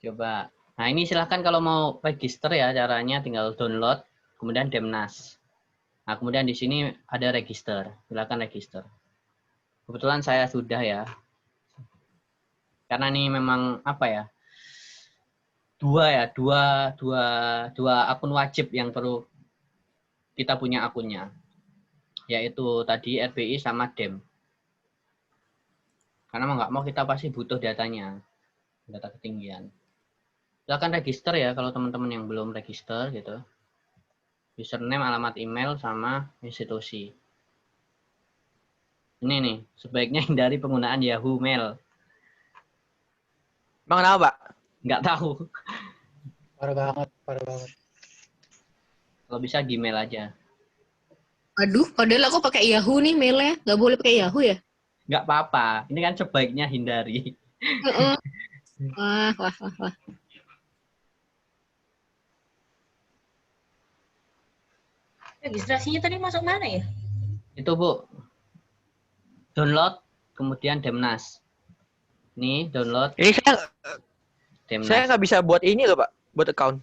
Speaker 1: Coba. Nah, ini silahkan kalau mau register ya, caranya tinggal download, kemudian Demnas. Nah, kemudian di sini ada register. Silahkan register. Kebetulan saya sudah ya. Karena ini memang apa ya? Dua akun wajib yang perlu kita punya akunnya. Yaitu tadi RBI sama DEM. Karena mau nggak mau kita pasti butuh datanya. Data ketinggian. Silakan register ya kalau teman-teman yang belum register gitu. Username, alamat email, sama institusi. Ini nih, sebaiknya hindari penggunaan Yahoo Mail.
Speaker 4: Emang kenapa Pak?
Speaker 1: Nggak tahu.
Speaker 2: Parah banget, parah banget.
Speaker 1: Kalau bisa Gmail aja.
Speaker 5: Aduh, padahal aku pakai Yahoo nih mailnya. Nggak boleh pakai Yahoo ya?
Speaker 1: Nggak apa-apa. Ini kan sebaiknya hindari.
Speaker 5: Heeh. Wah.
Speaker 6: Registrasinya tadi masuk mana ya?
Speaker 1: Itu Bu. Download, kemudian Demnas. Nih, download
Speaker 4: Ini saya
Speaker 1: Demnas.
Speaker 4: nggak bisa buat ini loh Pak, buat account.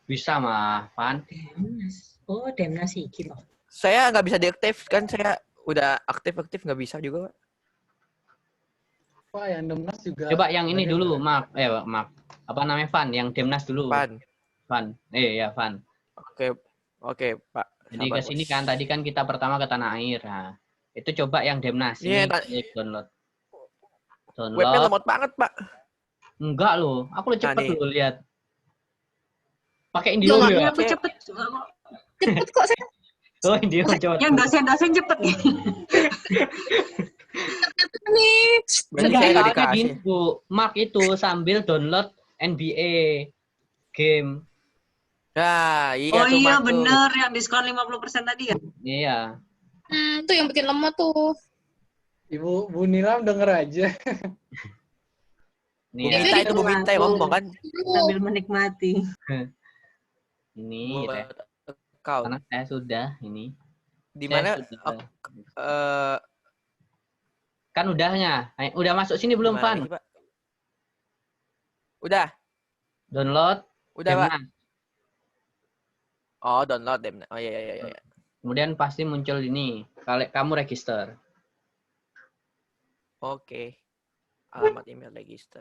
Speaker 1: Bisa mah, Van.
Speaker 6: Demnas. Oh, Demnas sih gitu.
Speaker 4: Saya nggak bisa diaktif kan, saya udah aktif nggak bisa juga Pak.
Speaker 2: Pak, yang Demnas juga.
Speaker 1: Coba yang ini
Speaker 2: banyak
Speaker 1: dulu,
Speaker 2: kan?
Speaker 1: Mark. Mark. Apa namanya, Van? Yang Demnas dulu.
Speaker 4: Pan.
Speaker 1: Van. Ya, Van.
Speaker 4: Oke Pak.
Speaker 1: Jadi
Speaker 4: Sabar,
Speaker 1: ke sini
Speaker 4: Bos.
Speaker 1: kan tadi kan kita pertama ke Tanah Air. Nah, itu coba yang Demnas.
Speaker 4: Ini
Speaker 1: Ini download.
Speaker 4: webnya lemot banget Pak.
Speaker 1: Enggak loh. Aku udah cepet
Speaker 4: nih.
Speaker 1: loh lihat. Pakai
Speaker 5: Loh,
Speaker 1: Indihome
Speaker 6: Ini
Speaker 1: ya?
Speaker 6: aku cepet juga kok.
Speaker 5: Cepet kok saya.
Speaker 1: Oh, Indihome coba.
Speaker 6: Yang dosen-dosen cepet ya.
Speaker 5: Nih.
Speaker 4: Berarti
Speaker 1: Enggak,
Speaker 4: saya nggak
Speaker 1: soalnya
Speaker 4: dikasih.
Speaker 1: gini, Bu. Mark itu sambil download NBA game.
Speaker 4: Nah, iya
Speaker 6: Oh
Speaker 4: tuh
Speaker 6: iya
Speaker 4: Mak, tuh.
Speaker 6: bener, yang diskon 50% tadi ya.
Speaker 1: Iya.
Speaker 5: Tuh yang bikin lemot tuh.
Speaker 2: Ibu Bu Nilam denger aja.
Speaker 1: Ini
Speaker 4: Bu
Speaker 1: ya.
Speaker 4: Minta itu Bu Minta yang ngomong kan.
Speaker 6: Sambil menikmati.
Speaker 1: Ini
Speaker 4: Buat
Speaker 1: ya.
Speaker 4: account.
Speaker 1: Karena saya sudah ini.
Speaker 4: Di
Speaker 1: Saya
Speaker 4: mana
Speaker 1: sudah. Kan udahnya. Udah masuk sini belum,
Speaker 4: gimana
Speaker 1: Van?
Speaker 4: lagi, Pak? Udah.
Speaker 1: Download
Speaker 4: Udah, Pak.
Speaker 1: Demnas.
Speaker 4: Oh, download Demnas. Oh iya.
Speaker 1: Kemudian pasti muncul ini. Kalau kamu register.
Speaker 4: Oke. Alamat email register.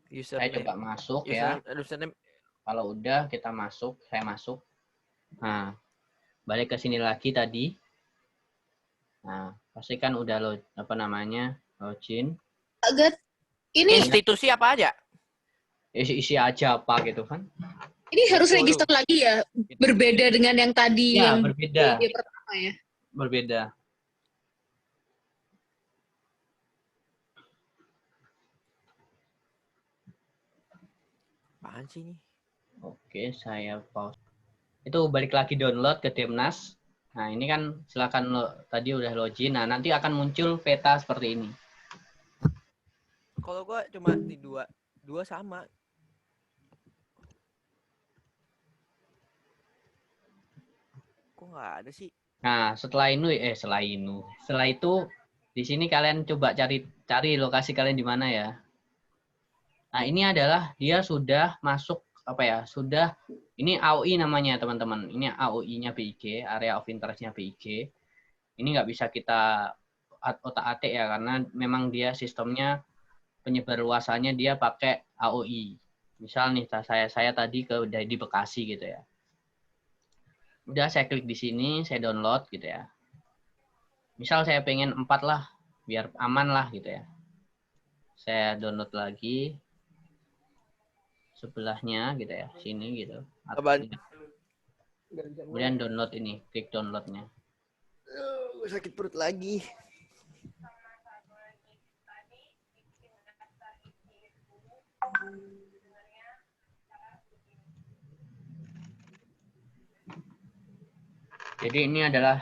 Speaker 1: Saya
Speaker 4: Username.
Speaker 1: coba masuk ya.
Speaker 4: Username.
Speaker 1: Kalau udah kita masuk, saya masuk. Nah, balik ke sini lagi tadi. Nah, pastikan udah login.
Speaker 5: Agak ini
Speaker 4: Institusi apa aja?
Speaker 1: Isi aja apa gitu kan.
Speaker 5: harus
Speaker 4: Waduh.
Speaker 5: register lagi ya. Berbeda dengan yang tadi
Speaker 1: Ya,
Speaker 5: yang
Speaker 1: berbeda.
Speaker 5: dia pertama ya.
Speaker 1: Berbeda.
Speaker 4: Apaan sih ini?
Speaker 1: Oke, saya pause. Itu balik lagi download ke Demnas. Nah, ini kan silakan tadi udah login. Nah, nanti akan muncul peta seperti ini.
Speaker 4: Kalau gua cuma di dua sama. Kok nggak ada sih?
Speaker 1: Nah, setelah itu di sini kalian coba cari lokasi kalian di mana ya. Nah, ini adalah dia sudah masuk apa ya? Ini AOI namanya teman-teman. Ini AOI-nya BIG, area of interest-nya BIG. Ini nggak bisa kita otak-atik ya karena memang dia sistemnya penyebar luasannya dia pakai AOI. Misal nih saya tadi di Bekasi gitu ya. Udah saya klik di sini, saya download gitu ya. Misal saya pengen 4 lah, biar aman lah gitu ya. Saya download lagi sebelahnya gitu ya, sini gitu.
Speaker 4: Apaan?
Speaker 1: Kemudian download ini, klik downloadnya.
Speaker 4: Gue sakit perut lagi.
Speaker 1: Jadi ini adalah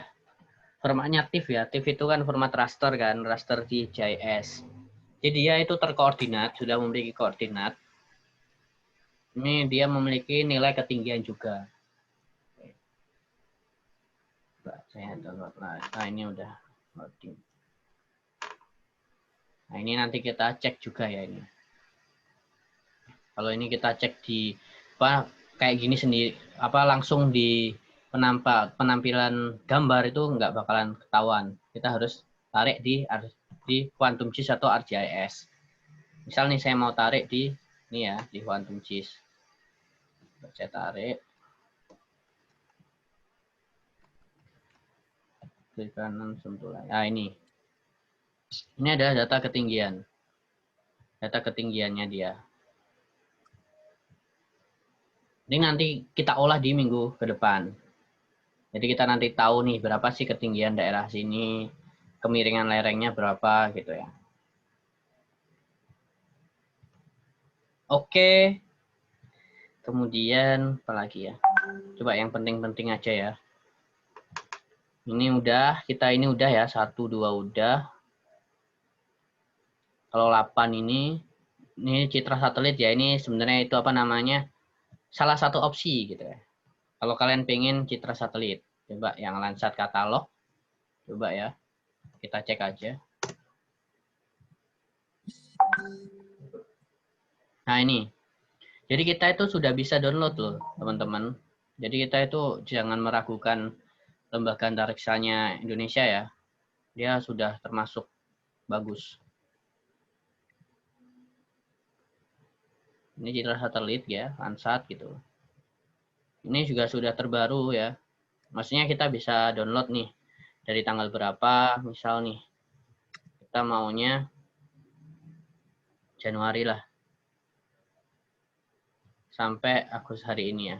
Speaker 1: formatnya TIFF ya. TIFF itu kan format raster kan, raster di JS. Jadi dia itu terkoordinat, sudah memiliki koordinat. Ini dia memiliki nilai ketinggian juga. Saya download lah. Nah, ini udah loading. Nah, ini nanti kita cek juga ya ini. Kalau ini kita cek di kayak gini sendiri, langsung di penampilan gambar itu nggak bakalan ketahuan. Kita harus tarik di QuantumGIS atau ArcGIS. Misal nih saya mau tarik di QuantumGIS. Saya tarik. Klik kanan sentuh. Nah, ini adalah data ketinggian. Data ketinggiannya dia. Ini nanti kita olah di minggu ke depan. Jadi kita nanti tahu nih berapa sih ketinggian daerah sini, kemiringan lerengnya berapa gitu ya. Oke. Kemudian apa lagi ya? Coba yang penting-penting aja ya. Ini udah ya, 1, 2 udah. Kalau 8 ini citra satelit ya, ini sebenarnya itu salah satu opsi gitu ya. Kalau kalian pengen citra satelit, coba yang Landsat katalog, coba ya, kita cek aja. Nah ini, jadi kita itu sudah bisa download loh teman-teman. Jadi kita itu jangan meragukan lembaga antariksanya Indonesia ya, dia sudah termasuk bagus. Ini citra satelit ya, Landsat gitu. Ini juga sudah terbaru ya. Maksudnya kita bisa download nih dari tanggal berapa, misal nih. Kita maunya Januari lah. Sampai Agustus hari ini ya.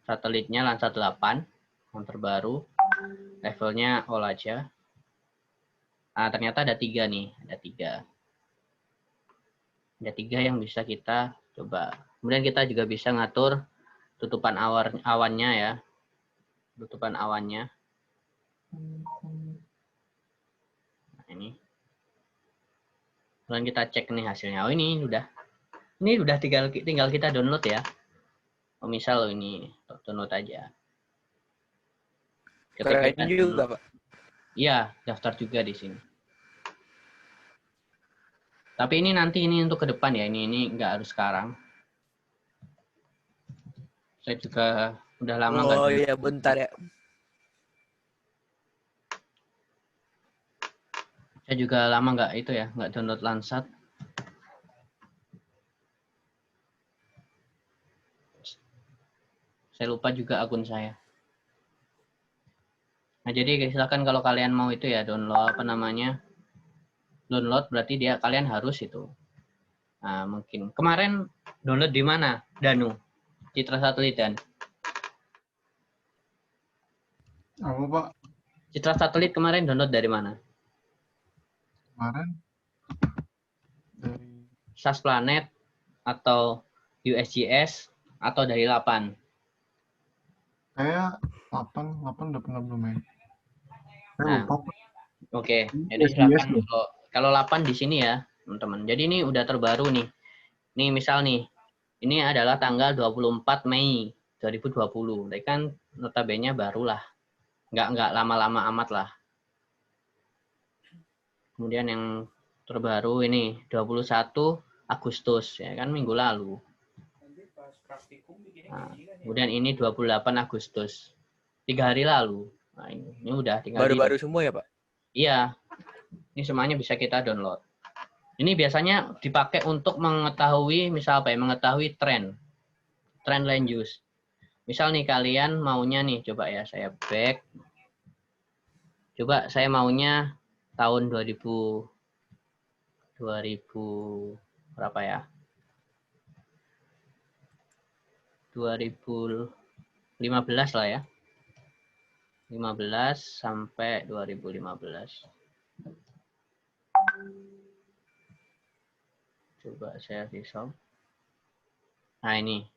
Speaker 1: Satelitnya Landsat 8 yang terbaru. Levelnya all aja. Nah, ternyata ada 3 nih, ada 3. Ada 3 yang bisa kita coba. Kemudian kita juga bisa ngatur tutupan awannya ya. Tutupan awannya. Nah, ini. Kemudian kita cek nih hasilnya. Oh, ini udah. Ini udah tinggal kita download ya. Oh, misal ini download aja. Ketika
Speaker 4: Keren juga, Pak.
Speaker 1: Iya, daftar juga di sini. Tapi ini nanti untuk ke depan ya. Ini nggak harus sekarang. Saya juga udah lama nggak.
Speaker 4: Oh iya, bentar ya.
Speaker 1: Saya juga lama nggak download Landsat. Saya lupa juga akun saya. Nah, jadi silakan kalau kalian mau itu ya download download berarti kalian harus itu. Nah, mungkin kemarin download di mana, Danu? Citra satelit dan.
Speaker 7: Apa Pak?
Speaker 1: Citra satelit kemarin download dari mana?
Speaker 7: Kemarin dari
Speaker 1: SAS Planet atau USGS atau dari 8?
Speaker 7: saya 8 udah pernah belum main. Saya
Speaker 1: Nah,
Speaker 7: lupa.
Speaker 1: Oke, jadi silakan kalau 8 di sini ya, teman-teman. Jadi ini udah terbaru nih. Nih misal nih, ini adalah tanggal 24 Mei 2020. Tapi kan notabene barulah. Nggak lama-lama amat lah. Kemudian yang terbaru ini 21 Agustus, ya kan minggu lalu. Nah, kemudian ini 28 Agustus, 3 hari lalu. Nah, ini udah tinggal
Speaker 4: Baru-baru semua ya, Pak?
Speaker 1: Iya, ini semuanya bisa kita download. Ini biasanya dipakai untuk mengetahui, misal apa ya, mengetahui tren land use. Misal nih kalian maunya nih, coba ya saya back. Coba saya maunya tahun 2000 berapa ya? 2015 lah ya. 15 sampai 2015. Coba saya resolve. Nah, ini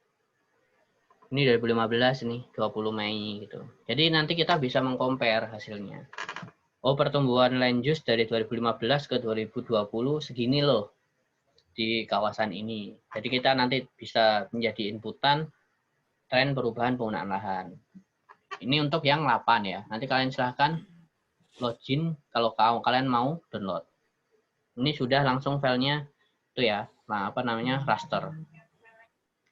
Speaker 1: 2015 nih, 20 Mei gitu. Jadi nanti kita bisa mengcompare hasilnya. Oh, pertumbuhan land use dari 2015 ke 2020 segini loh di kawasan ini. Jadi kita nanti bisa menjadi inputan tren perubahan penggunaan lahan. Ini untuk yang 8 ya. Nanti kalian silahkan login kalau kalian mau download. Ini sudah langsung filenya itu ya, nah, apa namanya, raster.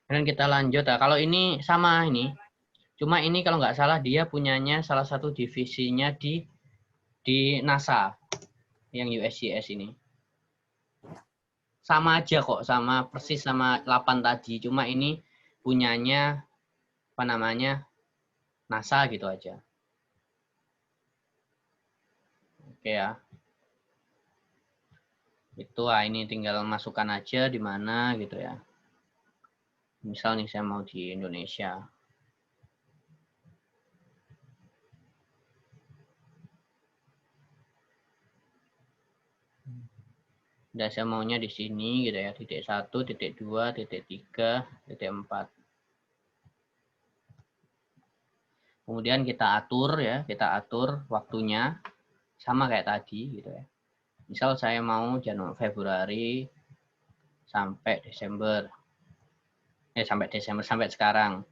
Speaker 1: Dan kita lanjut. Nah, kalau ini sama ini, cuma ini kalau nggak salah dia punyanya salah satu divisinya di NASA yang USGS ini. Sama aja kok, sama persis sama 8 tadi, cuma ini punyanya apa namanya, NASA gitu aja. Oke ya. Itu ini tinggal masukkan aja di mana gitu ya. Misal nih saya mau di Indonesia. Dan saya maunya di sini gitu ya, titik 1, titik 2, titik 3, titik 4. Kemudian kita atur ya, kita atur waktunya sama kayak tadi gitu ya. Misal saya mau Januari, Februari sampai Desember. Sampai sekarang.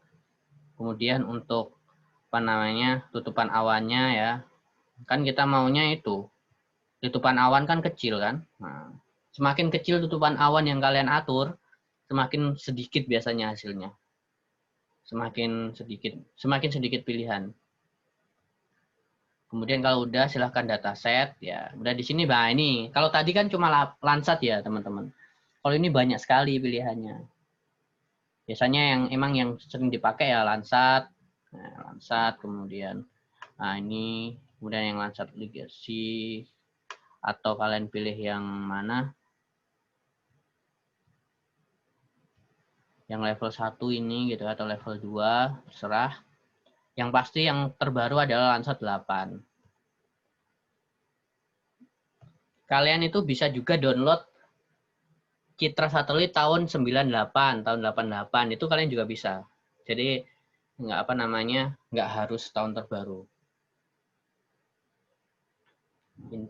Speaker 1: Kemudian untuk apa namanya, tutupan awannya ya. Kan kita maunya itu. Tutupan awan kan kecil kan? Nah, semakin kecil tutupan awan yang kalian atur, semakin sedikit biasanya hasilnya. Semakin sedikit pilihan. Kemudian kalau udah silahkan dataset ya. Udah di sini, bah ini. Kalau tadi kan cuma Landsat ya teman-teman. Kalau ini banyak sekali pilihannya. Biasanya yang sering dipakai ya Landsat. Nah, Landsat kemudian ini kemudian yang Landsat Legacy, atau kalian pilih yang mana? Yang level 1 ini gitu atau level 2, terserah. Yang pasti yang terbaru adalah Landsat 8. Kalian itu bisa juga download Citra Satelit tahun 98, tahun 88, itu kalian juga bisa. Jadi nggak harus tahun terbaru.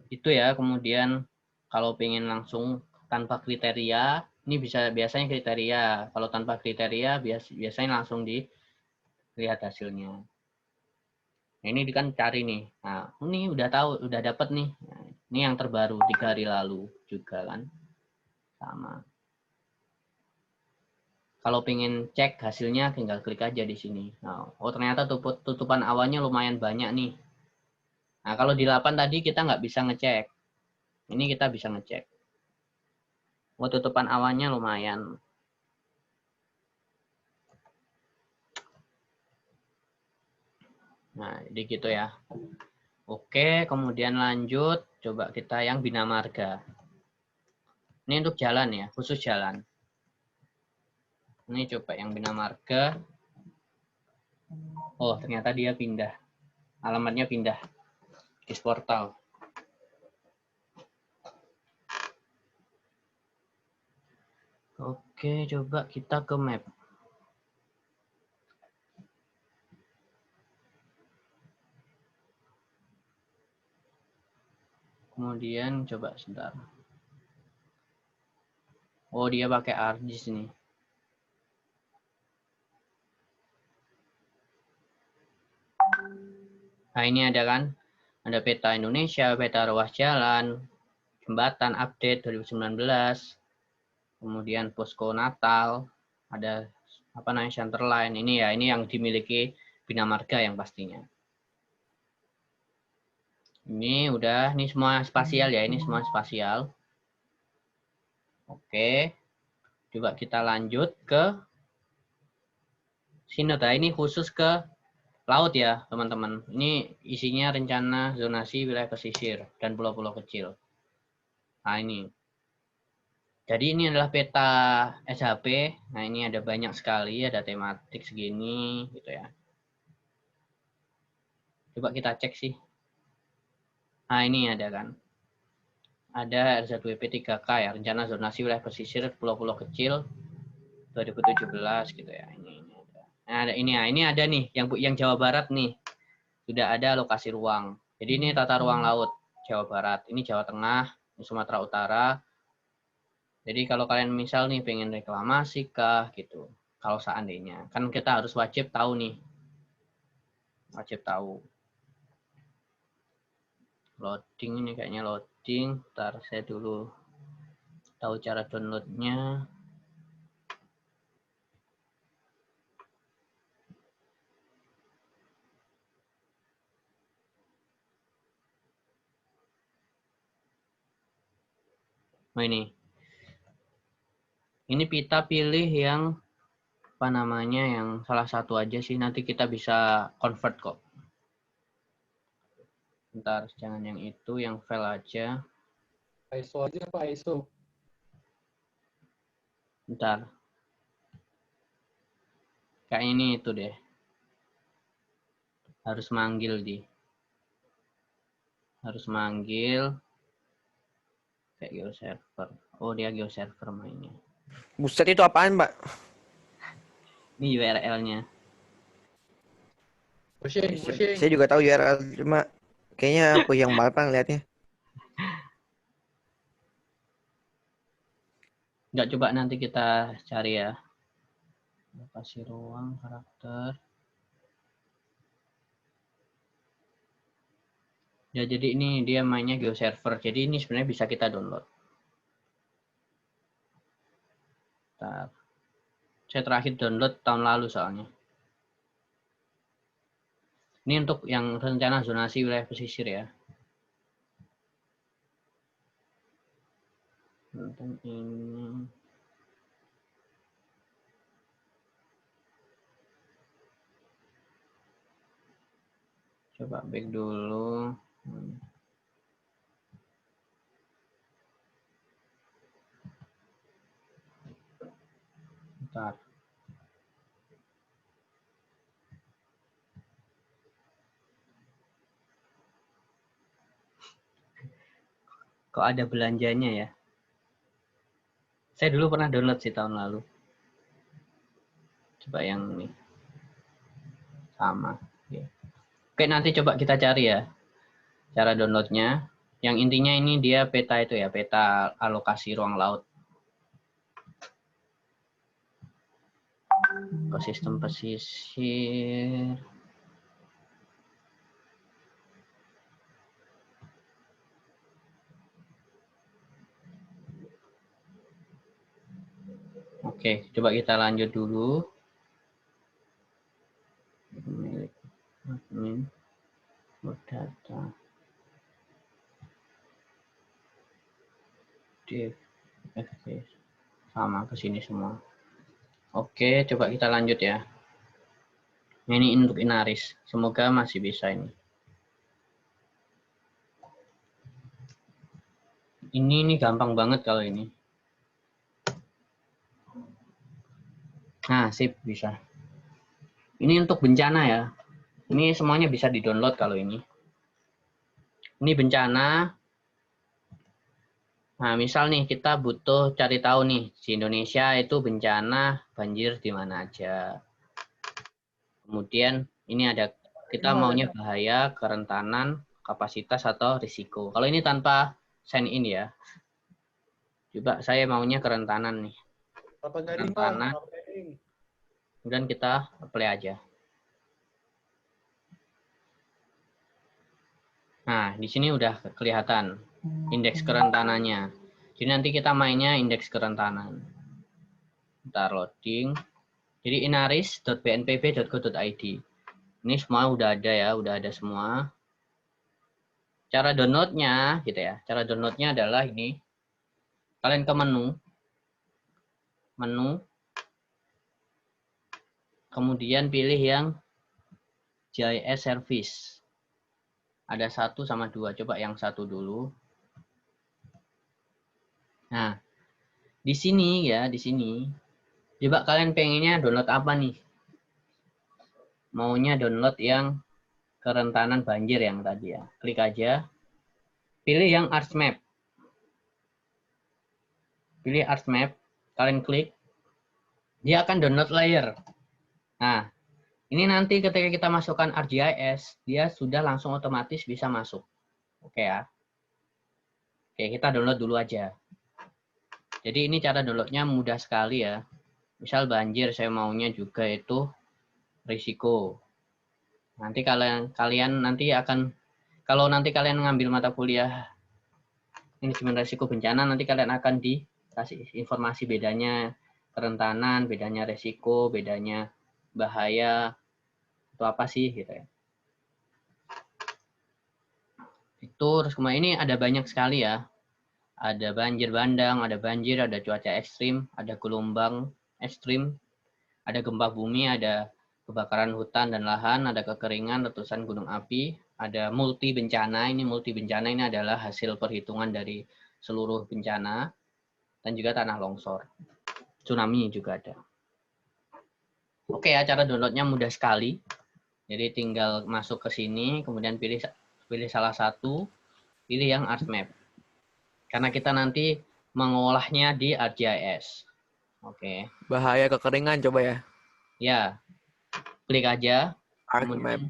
Speaker 1: Itu ya. Kemudian kalau pengen langsung tanpa kriteria, ini biasanya kriteria. Kalau tanpa kriteria biasanya langsung dilihat hasilnya. Nah, ini kan cari nih. Nah, ini udah dapat nih. Nah, ini yang terbaru 3 hari lalu juga kan. Sama. Kalau pengen cek hasilnya tinggal klik aja di sini. Nah, oh ternyata tutupan awannya lumayan banyak nih. Nah, kalau di 8 tadi kita nggak bisa ngecek. Ini kita bisa ngecek. Oh, tutupan awannya lumayan. Nah, jadi gitu ya. Oke, kemudian lanjut. Coba kita yang Bina Marga. Ini untuk jalan ya, khusus jalan. Ini coba yang Bina Marga. Oh, ternyata dia pindah. Alamatnya pindah. Di portal. Oke, coba kita ke map. Kemudian coba sebentar. Oh, dia pakai ArcGIS nih. Nah, ini ada kan, ada peta Indonesia, peta ruas jalan, jembatan update 2019, kemudian posko Natal, ada apa namanya Centerline. Ini ya, ini yang dimiliki Bina Marga yang pastinya. Ini udah, ini semua spasial ya, ini semua spasial. Oke, coba kita lanjut ke sini. Ini khusus ke laut ya, teman-teman. Ini isinya rencana zonasi wilayah pesisir dan pulau-pulau kecil. Nah, ini. Jadi ini adalah peta SHP. Nah, ini ada banyak sekali, ada tematik segini gitu ya. Coba kita cek sih. Nah, ini ada kan. Ada R1WP 3K ya, rencana zonasi wilayah pesisir pulau-pulau kecil 2017 gitu ya. Ini ada. Nah, ini ada nih yang Jawa Barat nih. Sudah ada lokasi ruang. Jadi ini tata ruang laut Jawa Barat. Ini Jawa Tengah, ini Sumatera Utara. Jadi kalau kalian misal nih pengen reklamasi kah gitu. Kalau seandainya, kan kita harus wajib tahu nih. Wajib tahu. Loading ini kayaknya loading. Ntar saya dulu tahu cara downloadnya. Nah, ini kita pilih yang apa namanya, yang salah satu aja sih, nanti kita bisa convert kok. Bentar, jangan yang itu, yang file aja.
Speaker 2: ISO aja apa ISO?
Speaker 1: Bentar. Kayaknya ini itu deh. Harus manggil di. Harus manggil. Kayak GeoServer. Oh, dia GeoServer mainnya.
Speaker 4: Buset itu apaan, Mbak?
Speaker 1: Ini URL-nya.
Speaker 2: Pushing.
Speaker 4: Saya juga tahu URL, cuma kayaknya puyeng banget Pak ngeliatnya.
Speaker 1: Nggak, coba nanti kita cari ya. Lokasi ruang, karakter. Ya, jadi ini dia mainnya GeoServer. Jadi ini sebenarnya bisa kita download. Bentar. Saya terakhir download tahun lalu soalnya. Ini untuk yang rencana zonasi wilayah pesisir ya. Tentang ini. Coba back dulu. Bentar. Kok ada belanjanya ya? Saya dulu pernah download sih tahun lalu. Coba yang ini. Sama. Oke, nanti coba kita cari ya. Cara downloadnya. Yang intinya ini dia peta itu ya. Peta alokasi ruang laut. Ekosistem pesisir. Oke, coba kita lanjut dulu. Admin, data, div, fp, sama ke sini semua. Oke, coba kita lanjut ya. Ini untuk Inaris. Semoga masih bisa ini. Ini gampang banget kalau ini. Nah, sip, bisa. Ini untuk bencana ya. Ini semuanya bisa di-download kalau ini. Ini bencana. Nah, misal nih kita butuh cari tahu nih di Indonesia itu bencana banjir di mana aja. Kemudian ini ada kita maunya bahaya, kerentanan, kapasitas atau risiko. Kalau ini tanpa sign in ya. Coba saya maunya kerentanan nih. Kerentanan. Kemudian kita apply aja. Nah, di sini udah kelihatan indeks kerentanannya. Jadi nanti kita mainnya indeks kerentanan. Bentar loading. Jadi inaris.bnpb.go.id. Ini semua udah ada ya, udah ada semua. Cara downloadnya gitu ya. Cara downloadnya adalah ini. Kalian ke menu, kemudian pilih yang GIS service. Ada 1 sama 2. Coba yang 1 dulu. Nah, di sini ya, di sini. Coba kalian pengennya download apa nih? Maunya download yang kerentanan banjir yang tadi ya. Klik aja. Pilih yang ArcMap. Pilih ArcMap. Kalian klik. Dia akan download layer. Nah, ini nanti ketika kita masukkan ArcGIS, dia sudah langsung otomatis bisa masuk. Oke ya. Oke, kita download dulu aja. Jadi ini cara downloadnya mudah sekali ya. Misal banjir, saya maunya juga itu risiko. Nanti kalian nanti akan, kalau nanti kalian ngambil mata kuliah manajemen risiko bencana, nanti kalian akan dikasih informasi bedanya kerentanan, bedanya risiko, bedanya bahaya, itu apa sih gitu ya. Itu terus kemudian ini ada banyak sekali ya. Ada banjir bandang, ada banjir, ada cuaca ekstrim, ada gelombang ekstrim, ada gempa bumi, ada kebakaran hutan dan lahan, ada kekeringan, letusan gunung api, ada multi bencana. Ini multi bencana ini adalah hasil perhitungan dari seluruh bencana dan juga tanah longsor. Tsunami juga ada. Oke ya, cara downloadnya mudah sekali. Jadi tinggal masuk ke sini, kemudian pilih salah satu, pilih yang ArcMap. Karena kita nanti mengolahnya di ArcGIS. Oke.
Speaker 4: Bahaya kekeringan coba ya.
Speaker 1: Ya. Klik aja.
Speaker 4: ArcMap.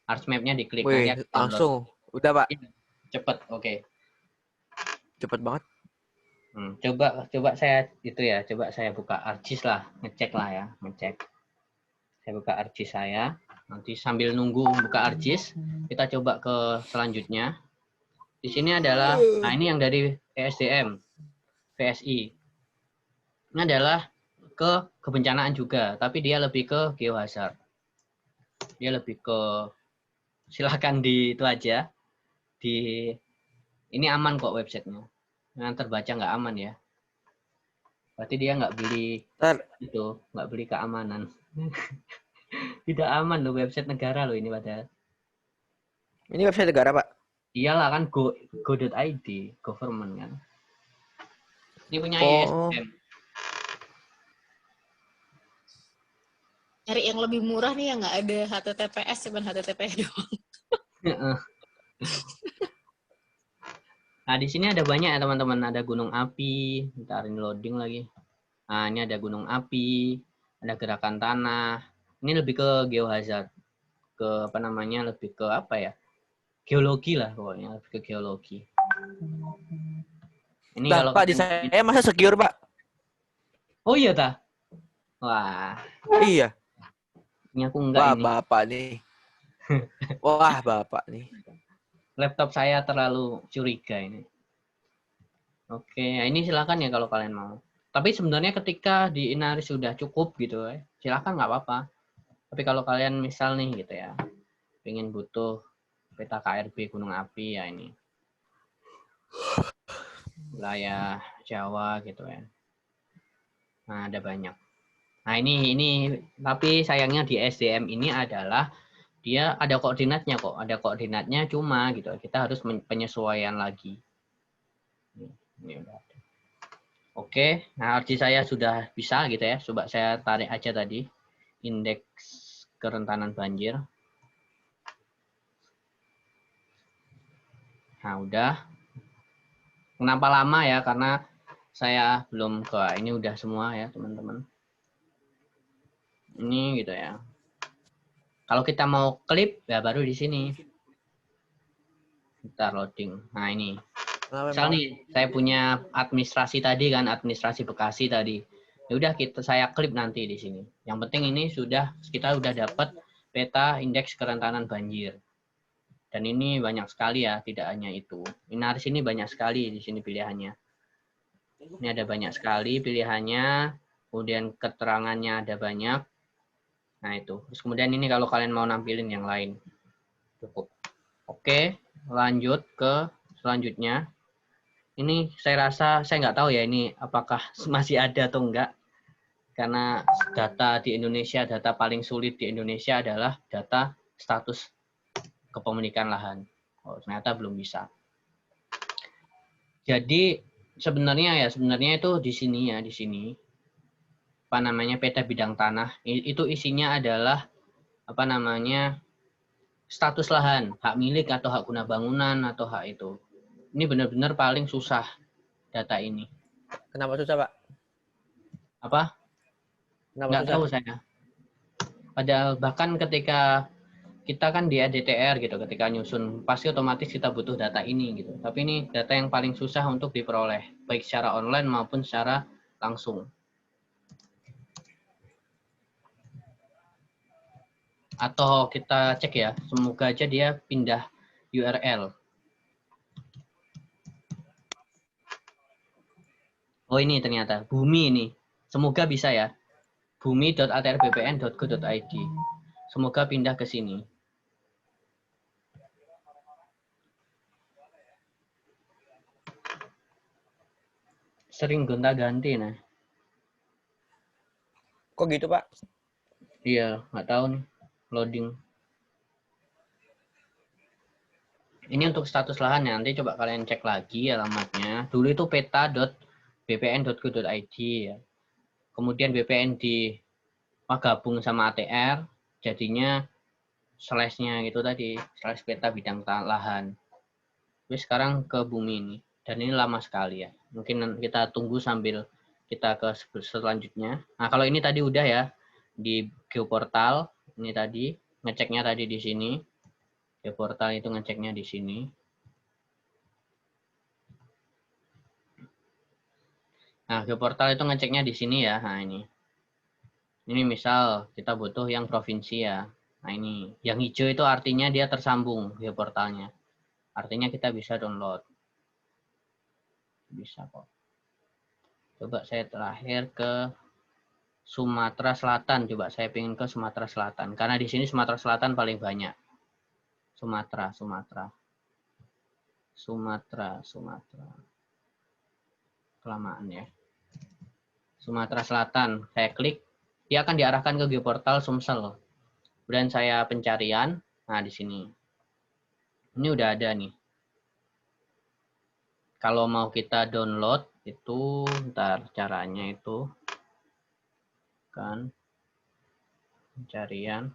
Speaker 1: ArcMap-nya diklik.
Speaker 4: Wih, langsung. Udah, Pak.
Speaker 1: Cepet, oke.
Speaker 4: Cepet banget.
Speaker 1: Coba saya itu ya, coba saya buka ArcGIS lah, ngecek lah ya, ngecek. Saya buka ArcGIS saya. Nanti sambil nunggu buka ArcGIS, kita coba ke selanjutnya. Di sini adalah, nah ini yang dari PSDM, PSI. Ini adalah ke kebencanaan juga, tapi dia lebih ke geohazard. Dia lebih ke, silakan di itu aja. Ini aman kok websitenya. Yang terbaca nggak aman ya. Berarti dia nggak beli itu, nggak beli keamanan. Tidak aman loh, website negara loh ini padahal.
Speaker 4: Ini website negara, Pak?
Speaker 1: Iyalah kan go.id, government kan. Ini punya ISDM.
Speaker 5: Cari yang lebih murah nih yang nggak ada HTTPS, cuma HTTP doang.
Speaker 1: Nah, di sini ada banyak ya teman-teman. Ada gunung api, ntar ini loading lagi. Nah, ini ada gunung api, ada gerakan tanah. Ini lebih ke geohazard, ke apa namanya, lebih ke apa ya? Geologi lah pokoknya, lebih ke geologi. Ini
Speaker 4: Bah,
Speaker 1: kalau
Speaker 4: Pak, di saya masa secure, Pak?
Speaker 1: Oh iya ta? Wah,
Speaker 4: Iya.
Speaker 1: ini aku enggak
Speaker 4: Wah,
Speaker 1: ini.
Speaker 4: Bapak nih. Wah, Bapak nih.
Speaker 1: Laptop saya terlalu curiga ini. Oke, ini silakan ya kalau kalian mau. Tapi sebenarnya ketika di Inaris sudah cukup gitu ya, silakan nggak apa-apa. Tapi kalau kalian misal nih gitu ya, pengen butuh peta KRB gunung api ya ini. Wilayah Jawa gitu ya. Nah, ada banyak. Nah, ini tapi sayangnya di SDM ini adalah dia ada koordinatnya kok, ada koordinatnya cuma gitu. Kita harus penyesuaian lagi. Ini udah ada. Oke, nah ArcGIS saya sudah bisa gitu ya. Coba saya tarik aja tadi indeks kerentanan banjir. Nah, udah. Kenapa lama ya? Karena saya belum ke ini udah semua ya, teman-teman. Ini gitu ya. Kalau kita mau klip ya baru di sini. Bentar loading. Nah, ini. Misal nih, saya punya administrasi tadi kan, administrasi Bekasi tadi. Ya udah saya klip nanti di sini. Yang penting ini kita udah dapat peta indeks kerentanan banjir. Dan ini banyak sekali ya, tidak hanya itu. Inaris ini banyak sekali di sini pilihannya. Ini ada banyak sekali pilihannya, kemudian keterangannya ada banyak. Nah itu. Terus kemudian ini kalau kalian mau nampilin yang lain. Cukup. Oke, lanjut ke selanjutnya. Ini saya rasa, saya nggak tahu ya ini apakah masih ada atau enggak. Karena data di Indonesia, data paling sulit di Indonesia adalah data status kepemilikan lahan. Oh, ternyata belum bisa. Jadi sebenarnya itu di sini ya, di sini. Apa namanya peta bidang tanah. Itu isinya adalah apa namanya status lahan, hak milik atau hak guna bangunan atau hak itu. Ini benar-benar paling susah data ini.
Speaker 4: Kenapa susah, Pak?
Speaker 1: Apa?
Speaker 4: Kenapa
Speaker 1: Nggak
Speaker 4: susah?
Speaker 1: tahu saya. Padahal bahkan ketika kita kan di DTR gitu, ketika nyusun pasti otomatis kita butuh data ini gitu. Tapi ini data yang paling susah untuk diperoleh, baik secara online maupun secara langsung. Atau kita cek ya, semoga aja dia pindah URL. Oh ini ternyata, bumi ini. Semoga bisa ya. bumi.atrbpn.go.id. Semoga pindah ke sini. Sering gonta-ganti nah.
Speaker 4: Kok gitu, Pak?
Speaker 1: Iya, nggak tahu nih. Loading. Ini untuk status lahan ya. Nanti coba kalian cek lagi alamatnya. Dulu itu peta.bpn.go.id ya. Kemudian BPN di gabung sama ATR, jadinya slash-nya itu tadi, slash peta bidang lahan. Terus sekarang ke bumi ini. Dan ini lama sekali ya. Mungkin kita tunggu sambil kita ke selanjutnya. Nah, kalau ini tadi udah ya. Di Geoportal, ini tadi. Ngeceknya tadi di sini. Geoportal itu ngeceknya di sini. Nah, Geoportal itu ngeceknya di sini ya. Nah, ini. Ini misal kita butuh yang provinsi ya. Nah, ini. Yang hijau itu artinya dia tersambung Geoportalnya. Artinya kita bisa download. Bisa kok. Coba saya terakhir ke Sumatera Selatan. Coba saya pengen ke Sumatera Selatan. Karena di sini Sumatera Selatan paling banyak. Sumatera. Kelamaan ya. Sumatera Selatan. Saya klik. Dia akan diarahkan ke Geoportal Sumsel. Kemudian saya pencarian. Nah, di sini. Ini udah ada nih. Kalau mau kita download itu ntar caranya itu kan pencarian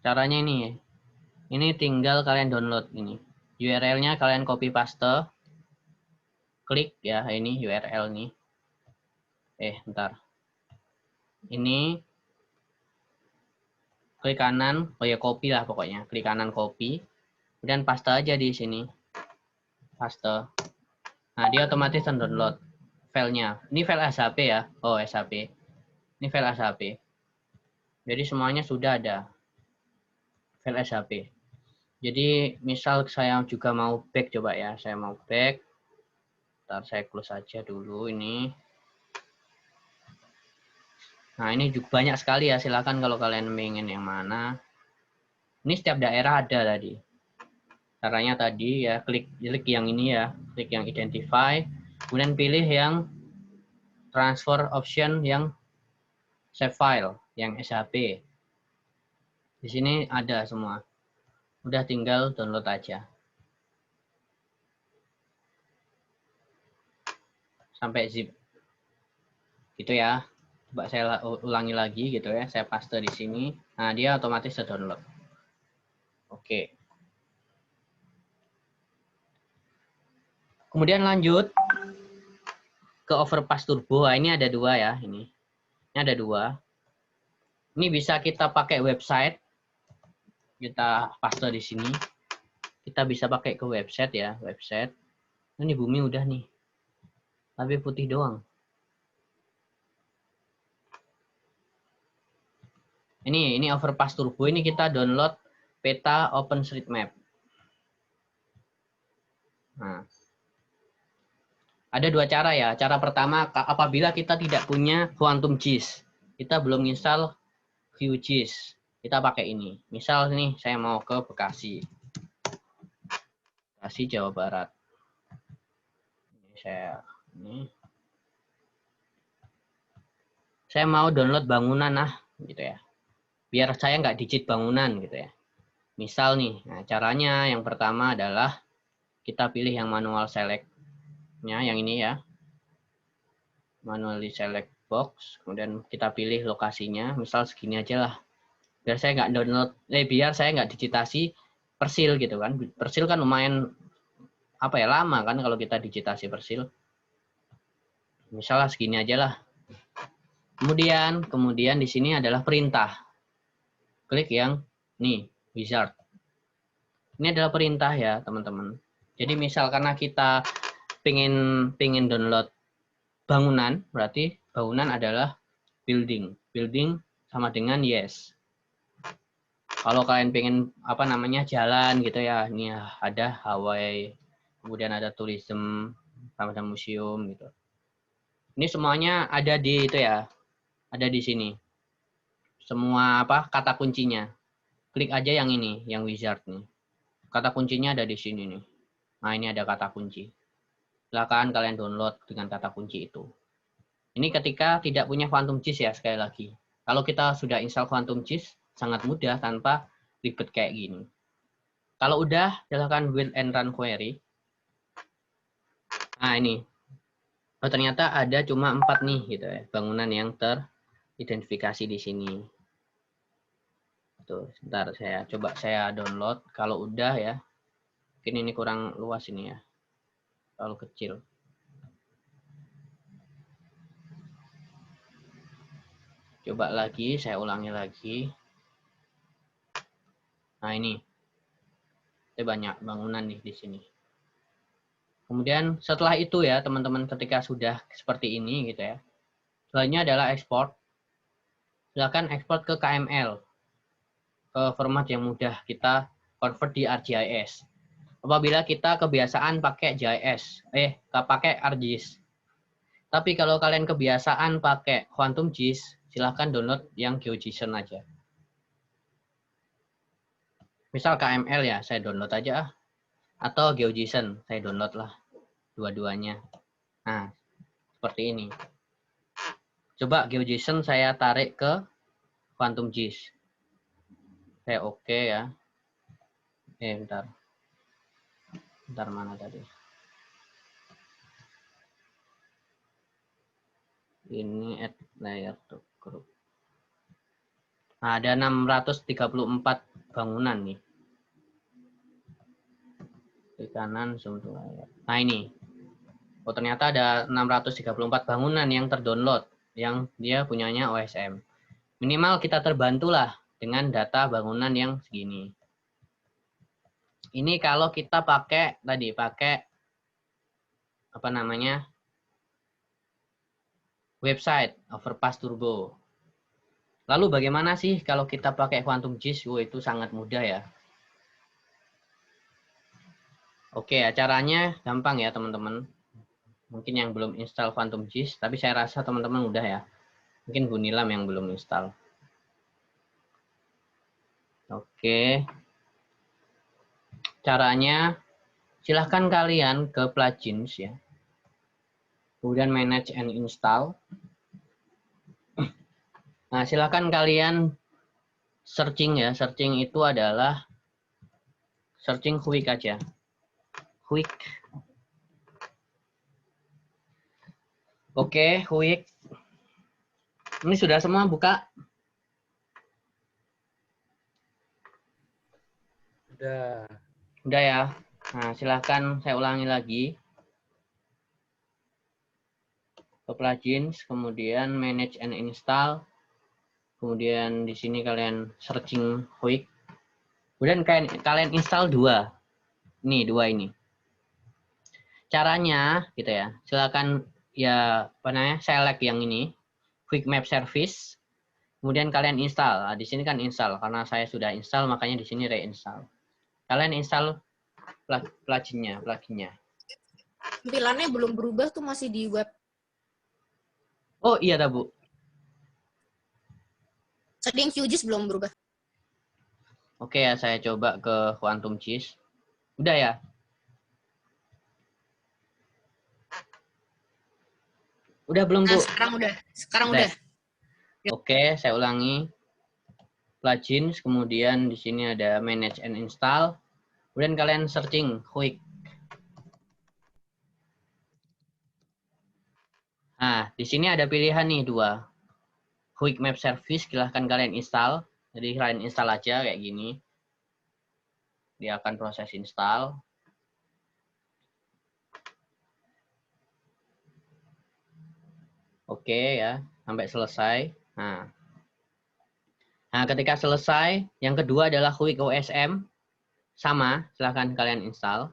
Speaker 1: caranya ini tinggal kalian download ini URL-nya kalian copy paste klik ya ini URL nih ntar ini klik kanan oh ya copy lah pokoknya klik kanan copy kemudian paste aja di sini paste. Nah, dia otomatis download filenya. Ini file SHP ya. Oh, SHP. Ini file SHP. Jadi semuanya sudah ada. File SHP. Jadi misal saya juga mau back coba ya. Saya mau back. Ntar saya close aja dulu ini. Nah, ini juga banyak sekali ya. Silakan kalau kalian ingin yang mana. Ini setiap daerah ada tadi. Caranya tadi ya klik yang ini ya, klik yang identify, kemudian pilih yang transfer option yang save file, yang SHP. Di sini ada semua. Udah tinggal download aja. Sampai zip. Gitu ya. Coba saya ulangi lagi gitu ya. Saya paste di sini. Nah, dia otomatis download. Oke. Kemudian lanjut ke overpass turbo. Nah, ini ada dua ya, ini. Ini ada dua. Ini bisa kita pakai website. Kita paste di sini. Kita bisa pakai ke website ya, website. Ini bumi udah nih. Tapi putih doang. Ini Overpass Turbo, ini kita download peta OpenStreetMap. Nah, ada dua cara ya. Cara pertama, apabila kita tidak punya QuantumGIS, kita belum install QGIS, kita pakai ini. Misal nih, saya mau ke Bekasi, Jawa Barat. Saya mau download bangunan gitu ya. Biar saya nggak digit bangunan gitu ya. Misal nih, nah caranya yang pertama adalah kita pilih yang manual select-nya, yang ini ya. Manually select box, kemudian kita pilih lokasinya, misal segini aja lah. Biar saya nggak download, biar saya nggak digitasi persil gitu kan. Persil kan lumayan lama kan kalau kita digitasi persil. Misalnya segini aja lah. Kemudian di sini adalah perintah. Klik yang nih, wizard. Ini adalah perintah ya, teman-teman. Jadi misal karena kita pengen download bangunan, berarti bangunan adalah building. Building sama dengan yes. Kalau kalian pengen jalan gitu ya, ini ada Hawaii, kemudian ada tourism, sama ada museum gitu. Ini semuanya ada di itu ya, ada di sini. Semua kata kuncinya. Klik aja yang ini, yang wizard nih. Kata kuncinya ada di sini nih. Nah, ini ada kata kunci. Silakan kalian download dengan kata kunci itu. Ini ketika tidak punya QuantumGIS ya, sekali lagi. Kalau kita sudah install QuantumGIS, sangat mudah tanpa ribet kayak gini. Kalau udah, silakan build and run query. Nah, ini. Oh, ternyata ada cuma 4 nih gitu ya, bangunan yang teridentifikasi di sini. Tuh, sebentar saya download. Kalau udah ya, mungkin ini kurang luas ini ya, terlalu kecil. Coba lagi, saya ulangi lagi. Nah ini banyak bangunan nih di sini. Kemudian setelah itu ya teman-teman, ketika sudah seperti ini gitu ya, selanjutnya adalah export. Silakan export ke KML, ke format yang mudah kita convert di ArcGIS. Apabila kita kebiasaan pakai GIS, pakai ArcGIS. Tapi kalau kalian kebiasaan pakai QuantumGIS, silahkan download yang GeoJSON aja. Misal KML ya, saya download aja. Atau GeoJSON, saya download lah. Dua-duanya. Nah, seperti ini. Coba GeoJSON saya tarik ke QuantumGIS. Saya oke ya. Bentar. Bentar, mana tadi? Ini add layer to group. Nah, ada 634 bangunan nih. Di kanan zoom to layar. Nah, ini. Oh, ternyata ada 634 bangunan yang terdownload, yang dia punyanya OSM. Minimal kita terbantulah dengan data bangunan yang segini. Ini kalau kita pakai website Overpass Turbo. Lalu bagaimana sih kalau kita pakai QuantumGIS? Itu sangat mudah ya. Oke, caranya gampang ya teman-teman. Mungkin yang belum install QuantumGIS, tapi saya rasa teman-teman udah ya. Mungkin Bu Nilam yang belum install. Oke. Caranya, silahkan kalian ke plugins ya. Kemudian manage and install. Nah, silahkan kalian searching ya. Searching itu adalah searching quick aja. Quick. Oke, quick. Ini sudah semua buka? Udah ya. Nah, silahkan saya ulangi lagi. Ke plugins, kemudian manage and install. Kemudian di sini kalian searching quick. Kemudian kalian install dua. Nih, dua ini. Caranya gitu ya. Silakan select yang ini, Quick Map Service. Kemudian kalian install. Nah, di sini kan install. Karena saya sudah install, makanya di sini reinstall. Kalian install pluginnya.
Speaker 5: Tampilannya belum berubah tuh, masih di web.
Speaker 1: Oh iya, Bu.
Speaker 5: Tadi yang QGIS belum berubah.
Speaker 1: Oke ya, saya coba ke Quantum GIS. Udah ya? Udah belum, Bu?
Speaker 5: Nah, sekarang udah.
Speaker 1: Oke, saya ulangi. Plugins, kemudian di sini ada manage and install. Kemudian kalian searching Quick. Nah, di sini ada pilihan nih 2. Quick Map Service, silahkan kalian install. Jadi kalian install aja kayak gini. Dia akan proses install. Oke ya, sampai selesai. Nah, ketika selesai, yang kedua adalah Quick OSM. Sama, silahkan kalian install.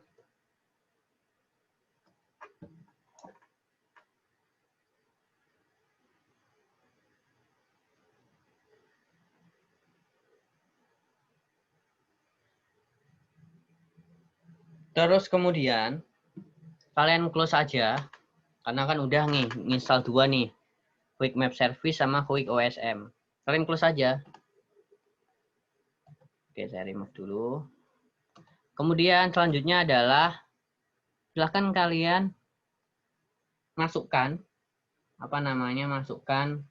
Speaker 1: Terus kemudian, kalian close aja. Karena kan udah nih, install 2 nih. Quick Map Service sama Quick OSM. Kalian close aja. Oke, saya remove dulu. Kemudian selanjutnya adalah silahkan kalian masukkan masukkan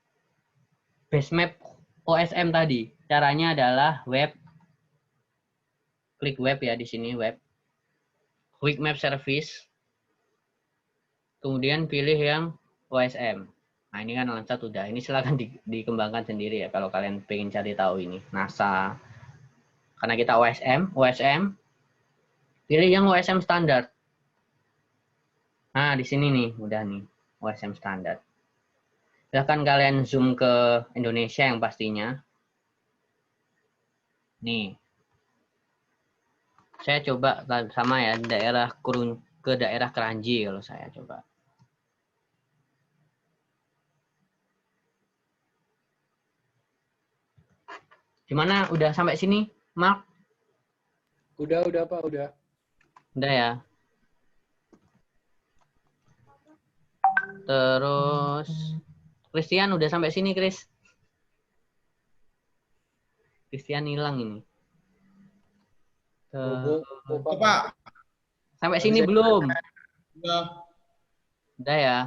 Speaker 1: base map OSM tadi. Caranya adalah klik web ya di sini web. Quick Map Service. Kemudian pilih yang OSM. Nah, ini kan Landsat udah. Ini silahkan dikembangkan sendiri ya kalau kalian pengen cari tahu ini. NASA. Karena kita OSM, pilih yang OSM standar. Nah, di sini nih, udah nih, OSM standar. Silahkan kalian zoom ke Indonesia yang pastinya. Nih. Saya coba sama ya, ke daerah Kranji kalau saya coba. Gimana? Udah sampai sini, Mark?
Speaker 2: Udah Pak, udah.
Speaker 1: Udah ya. Terus Christian udah sampai sini, Chris. Christian hilang ini.
Speaker 3: Pak.
Speaker 1: Sampai sini belum?
Speaker 3: Udah.
Speaker 1: Udah ya.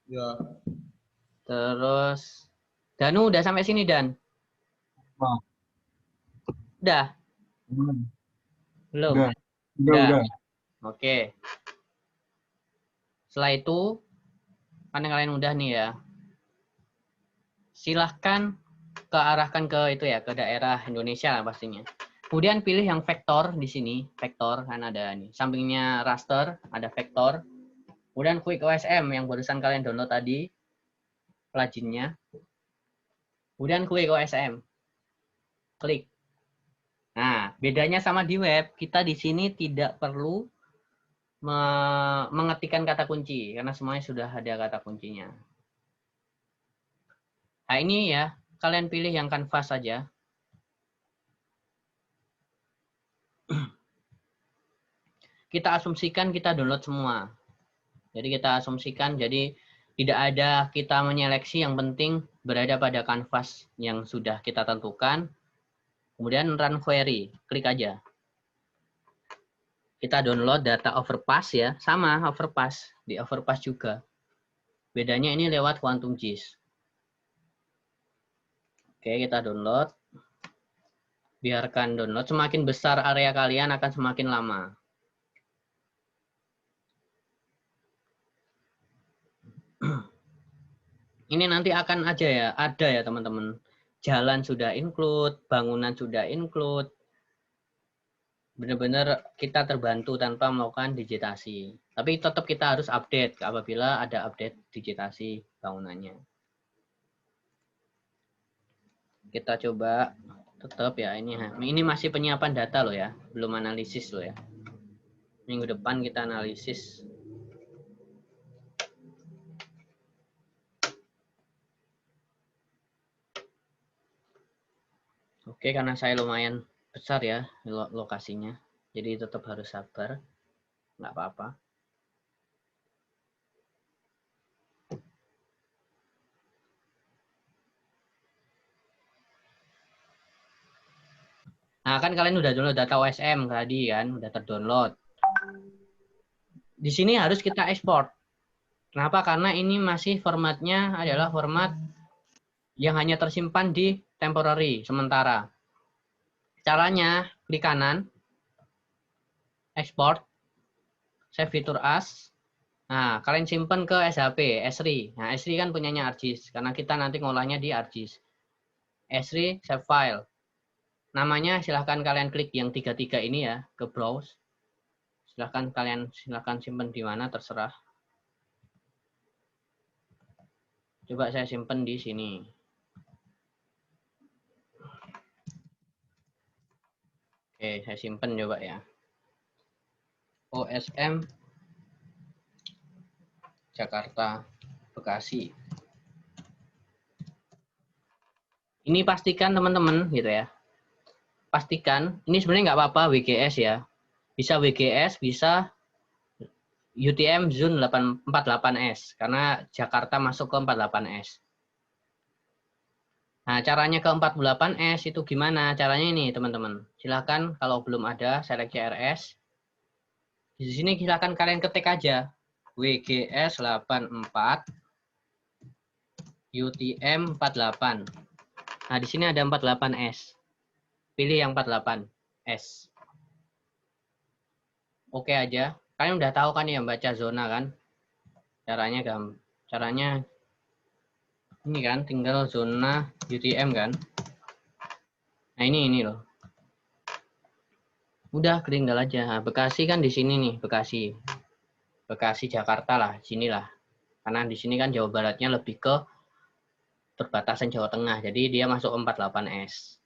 Speaker 3: Ya.
Speaker 1: Terus Danu udah sampai sini, Dan? Udah? Belum?
Speaker 7: Udah.
Speaker 1: Oke. Setelah itu, karena kalian udah nih ya, silahkan arahkan ke itu ya, ke daerah Indonesia lah pastinya. Kemudian pilih yang vektor di sini, vektor kan ada nih, sampingnya raster ada vektor. Kemudian Quick OSM yang barusan kalian download tadi, pluginnya. Kemudian Quick OSM, klik. Nah, bedanya sama di web, kita di sini tidak perlu mengetikkan kata kunci karena semuanya sudah ada kata kuncinya. Nah, ini ya, kalian pilih yang kanvas saja. Kita asumsikan kita download semua. Jadi kita asumsikan, jadi tidak ada kita menyeleksi, yang penting berada pada kanvas yang sudah kita tentukan. Kemudian run query, klik aja. Kita download data overpass ya, sama overpass, di overpass juga. Bedanya ini lewat Quantum GIS. Oke, kita download. Biarkan download, semakin besar area kalian akan semakin lama. Ini nanti akan ada ya teman-teman. Jalan sudah include, bangunan sudah include. Benar-benar kita terbantu tanpa melakukan digitasi. Tapi tetap kita harus update apabila ada update digitasi bangunannya. Kita coba tetap ya, ini masih penyiapan data loh ya, belum analisis loh ya. Minggu depan kita analisis. Oke, karena saya lumayan besar ya lokasinya, jadi tetap harus sabar, nggak apa-apa. Nah, kan kalian udah download data OSM tadi kan, udah terdownload. Di sini harus kita ekspor. Kenapa? Karena ini masih formatnya adalah format yang hanya tersimpan di temporary, sementara. Caranya, klik kanan, export, save feature as. Nah, kalian simpan ke SHP, S3. Nah, S3 kan punyanya ArcGIS, karena kita nanti ngolahnya di ArcGIS. S3, save file. Namanya silahkan kalian klik yang 33 ini ya, ke browse. Silahkan simpan di mana, terserah. Coba saya simpan di sini. Oke, saya simpan coba ya. OSM Jakarta Bekasi. Ini pastikan teman-teman gitu ya. Pastikan ini sebenarnya nggak apa-apa WGS ya. Bisa WGS, bisa UTM Zone 48S karena Jakarta masuk ke 48S. Nah, caranya ke 48S itu gimana? Caranya ini, teman-teman. Silakan kalau belum ada select CRS. Di sini silakan kalian ketik aja WGS 84 UTM 48. Nah, di sini ada 48S. Pilih yang 48S. Oke aja. Kalian udah tahu kan ya baca zona kan? Caranya ini kan tinggal zona UTM kan. Nah, ini loh. Udah tinggal aja. Nah, Bekasi kan di sini nih, Bekasi. Bekasi Jakarta lah, sinilah. Karena di sini kan Jawa Baratnya lebih ke perbatasan Jawa Tengah. Jadi dia masuk 48S.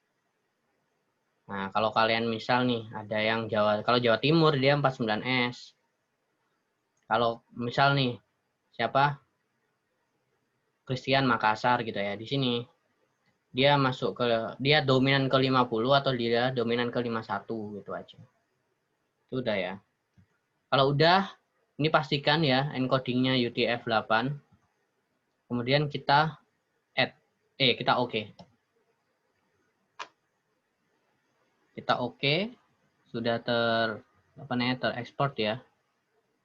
Speaker 1: Nah, kalau kalian misal nih ada yang kalau Jawa Timur dia 49S. Kalau misal nih siapa? Christian Makassar gitu ya. Di sini dia masuk dia dominan ke 50 atau dia dominan ke 51 gitu aja. Itu udah ya. Kalau udah ini pastikan ya encodingnya UTF-8. Kemudian kita add kita oke. Kita oke. Sudah terekspor ya.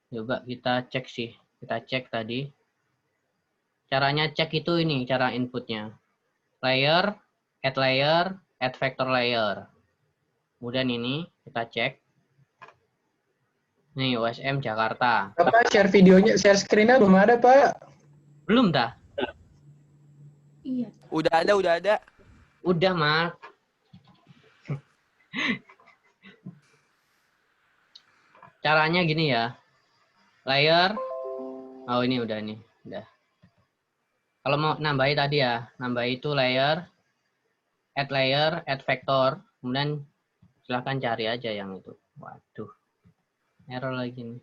Speaker 1: Coba kita cek sih. Kita cek tadi. Caranya cek itu ini cara inputnya. Layer, add vector layer. Kemudian ini kita cek. Nih OSM Jakarta.
Speaker 2: Bapak share videonya, share screen-nya belum ada, Pak.
Speaker 1: Belum dah?
Speaker 5: Iya.
Speaker 4: Udah ada.
Speaker 1: Udah, Mak. Caranya gini ya. Layer. Oh, ini udah nih. Udah. Kalau mau nambahin tadi ya. Nambahin itu layer, add vector. Kemudian silahkan cari aja yang itu. Waduh. Error lagi nih.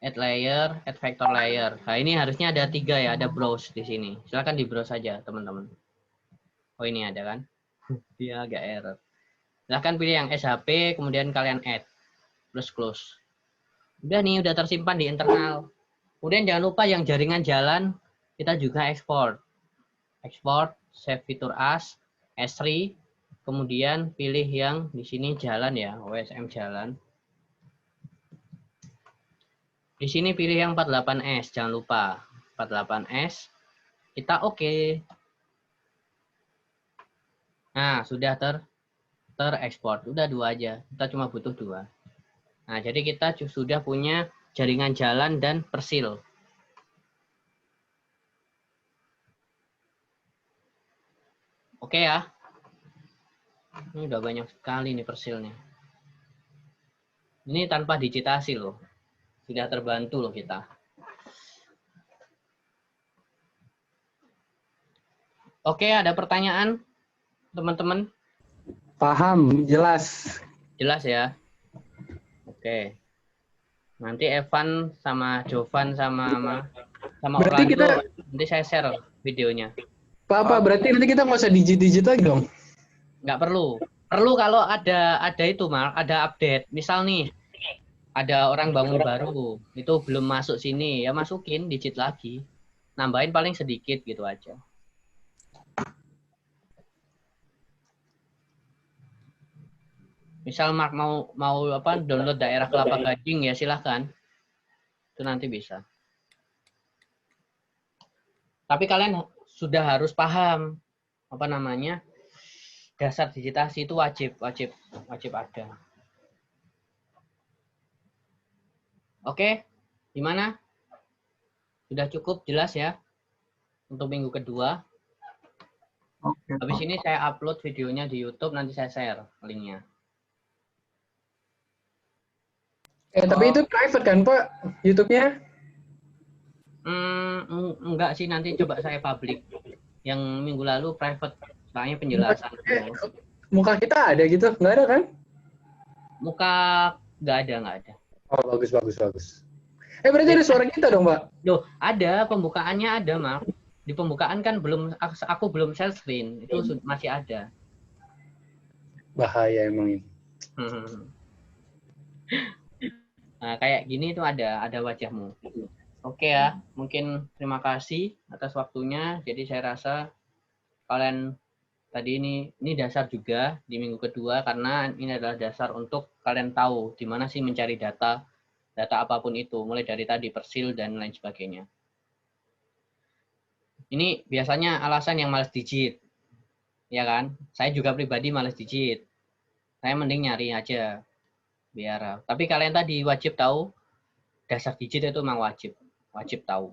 Speaker 1: Add layer, add vector layer. Nah, ini harusnya ada 3 ya. Ada browse di sini. Silahkan di browse aja, teman-teman. Oh, ini ada kan? Dia agak error. Silahkan pilih yang SHP, kemudian kalian add. Plus close. Udah nih, udah tersimpan di internal. Kemudian jangan lupa yang jaringan jalan, kita juga ekspor. Ekspor, save feature as, S3, kemudian pilih yang di sini jalan ya, OSM jalan. Di sini pilih yang 48S, jangan lupa. 48S, kita oke. Nah, sudah terekspor. Udah 2 aja, kita cuma butuh 2. Nah, jadi kita sudah punya jaringan jalan dan persil. Oke ya. Ini udah banyak sekali nih persilnya. Ini tanpa digitasi loh. Sudah terbantu loh kita. Oke, ada pertanyaan teman-teman?
Speaker 2: Paham, jelas.
Speaker 1: Jelas ya? Oke. Nanti Evan sama Jovan sama
Speaker 2: Berarti
Speaker 1: Orlando
Speaker 2: kita-
Speaker 1: nanti saya share videonya.
Speaker 2: Pak, berarti nanti kita nggak usah digit lagi dong.
Speaker 1: Nggak perlu. Perlu kalau ada itu Mal, ada update. Misal nih, ada orang bangun baru, itu belum masuk sini, ya masukin digit lagi. Nambahin paling sedikit gitu aja. Misal Mark mau apa download daerah Kelapa Gading ya silahkan. Itu nanti bisa. Tapi kalian sudah harus paham apa namanya dasar digitasi itu wajib ada. Oke, gimana? Sudah cukup jelas ya untuk minggu kedua.
Speaker 7: Oke,
Speaker 1: Habis
Speaker 7: Pak.
Speaker 1: ini saya upload videonya di YouTube, nanti saya share linknya.
Speaker 2: Tapi itu private kan Pak, YouTube-nya?
Speaker 1: Enggak sih, nanti coba saya public. Yang minggu lalu private, soalnya penjelasan.
Speaker 2: Muka kita ada gitu? Nggak ada kan?
Speaker 1: Muka nggak ada.
Speaker 2: Oh, bagus. Berarti ada suara kita dong, Mbak?
Speaker 1: Loh, ada pembukaannya ada, Mak. Di pembukaan kan aku belum share screen, itu masih ada.
Speaker 2: Bahaya emang ini.
Speaker 1: Nah, kayak gini itu ada wajahmu. Oke ya, mungkin terima kasih atas waktunya. Jadi saya rasa kalian tadi ini dasar juga di minggu kedua karena ini adalah dasar untuk kalian tahu di mana sih mencari data apapun itu, mulai dari tadi persil dan lain sebagainya. Ini biasanya alasan yang malas digit, ya kan? Saya juga pribadi malas digit. Saya mending nyari aja biar. Tapi kalian tadi wajib tahu dasar digit itu memang wajib tahu.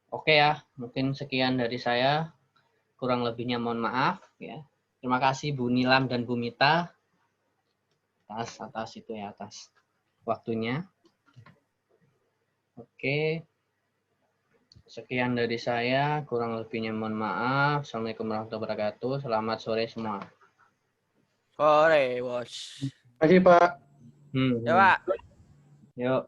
Speaker 1: Oke ya, mungkin sekian dari saya. Kurang lebihnya mohon maaf ya. Terima kasih Bu Nilam dan Bu Mita atas waktunya. Oke. Sekian dari saya, kurang lebihnya mohon maaf. Assalamualaikum warahmatullahi wabarakatuh. Selamat sore semua.
Speaker 4: Sore, bos.
Speaker 2: Makasih, Pak.
Speaker 4: Ya, Pak.
Speaker 1: Yuk.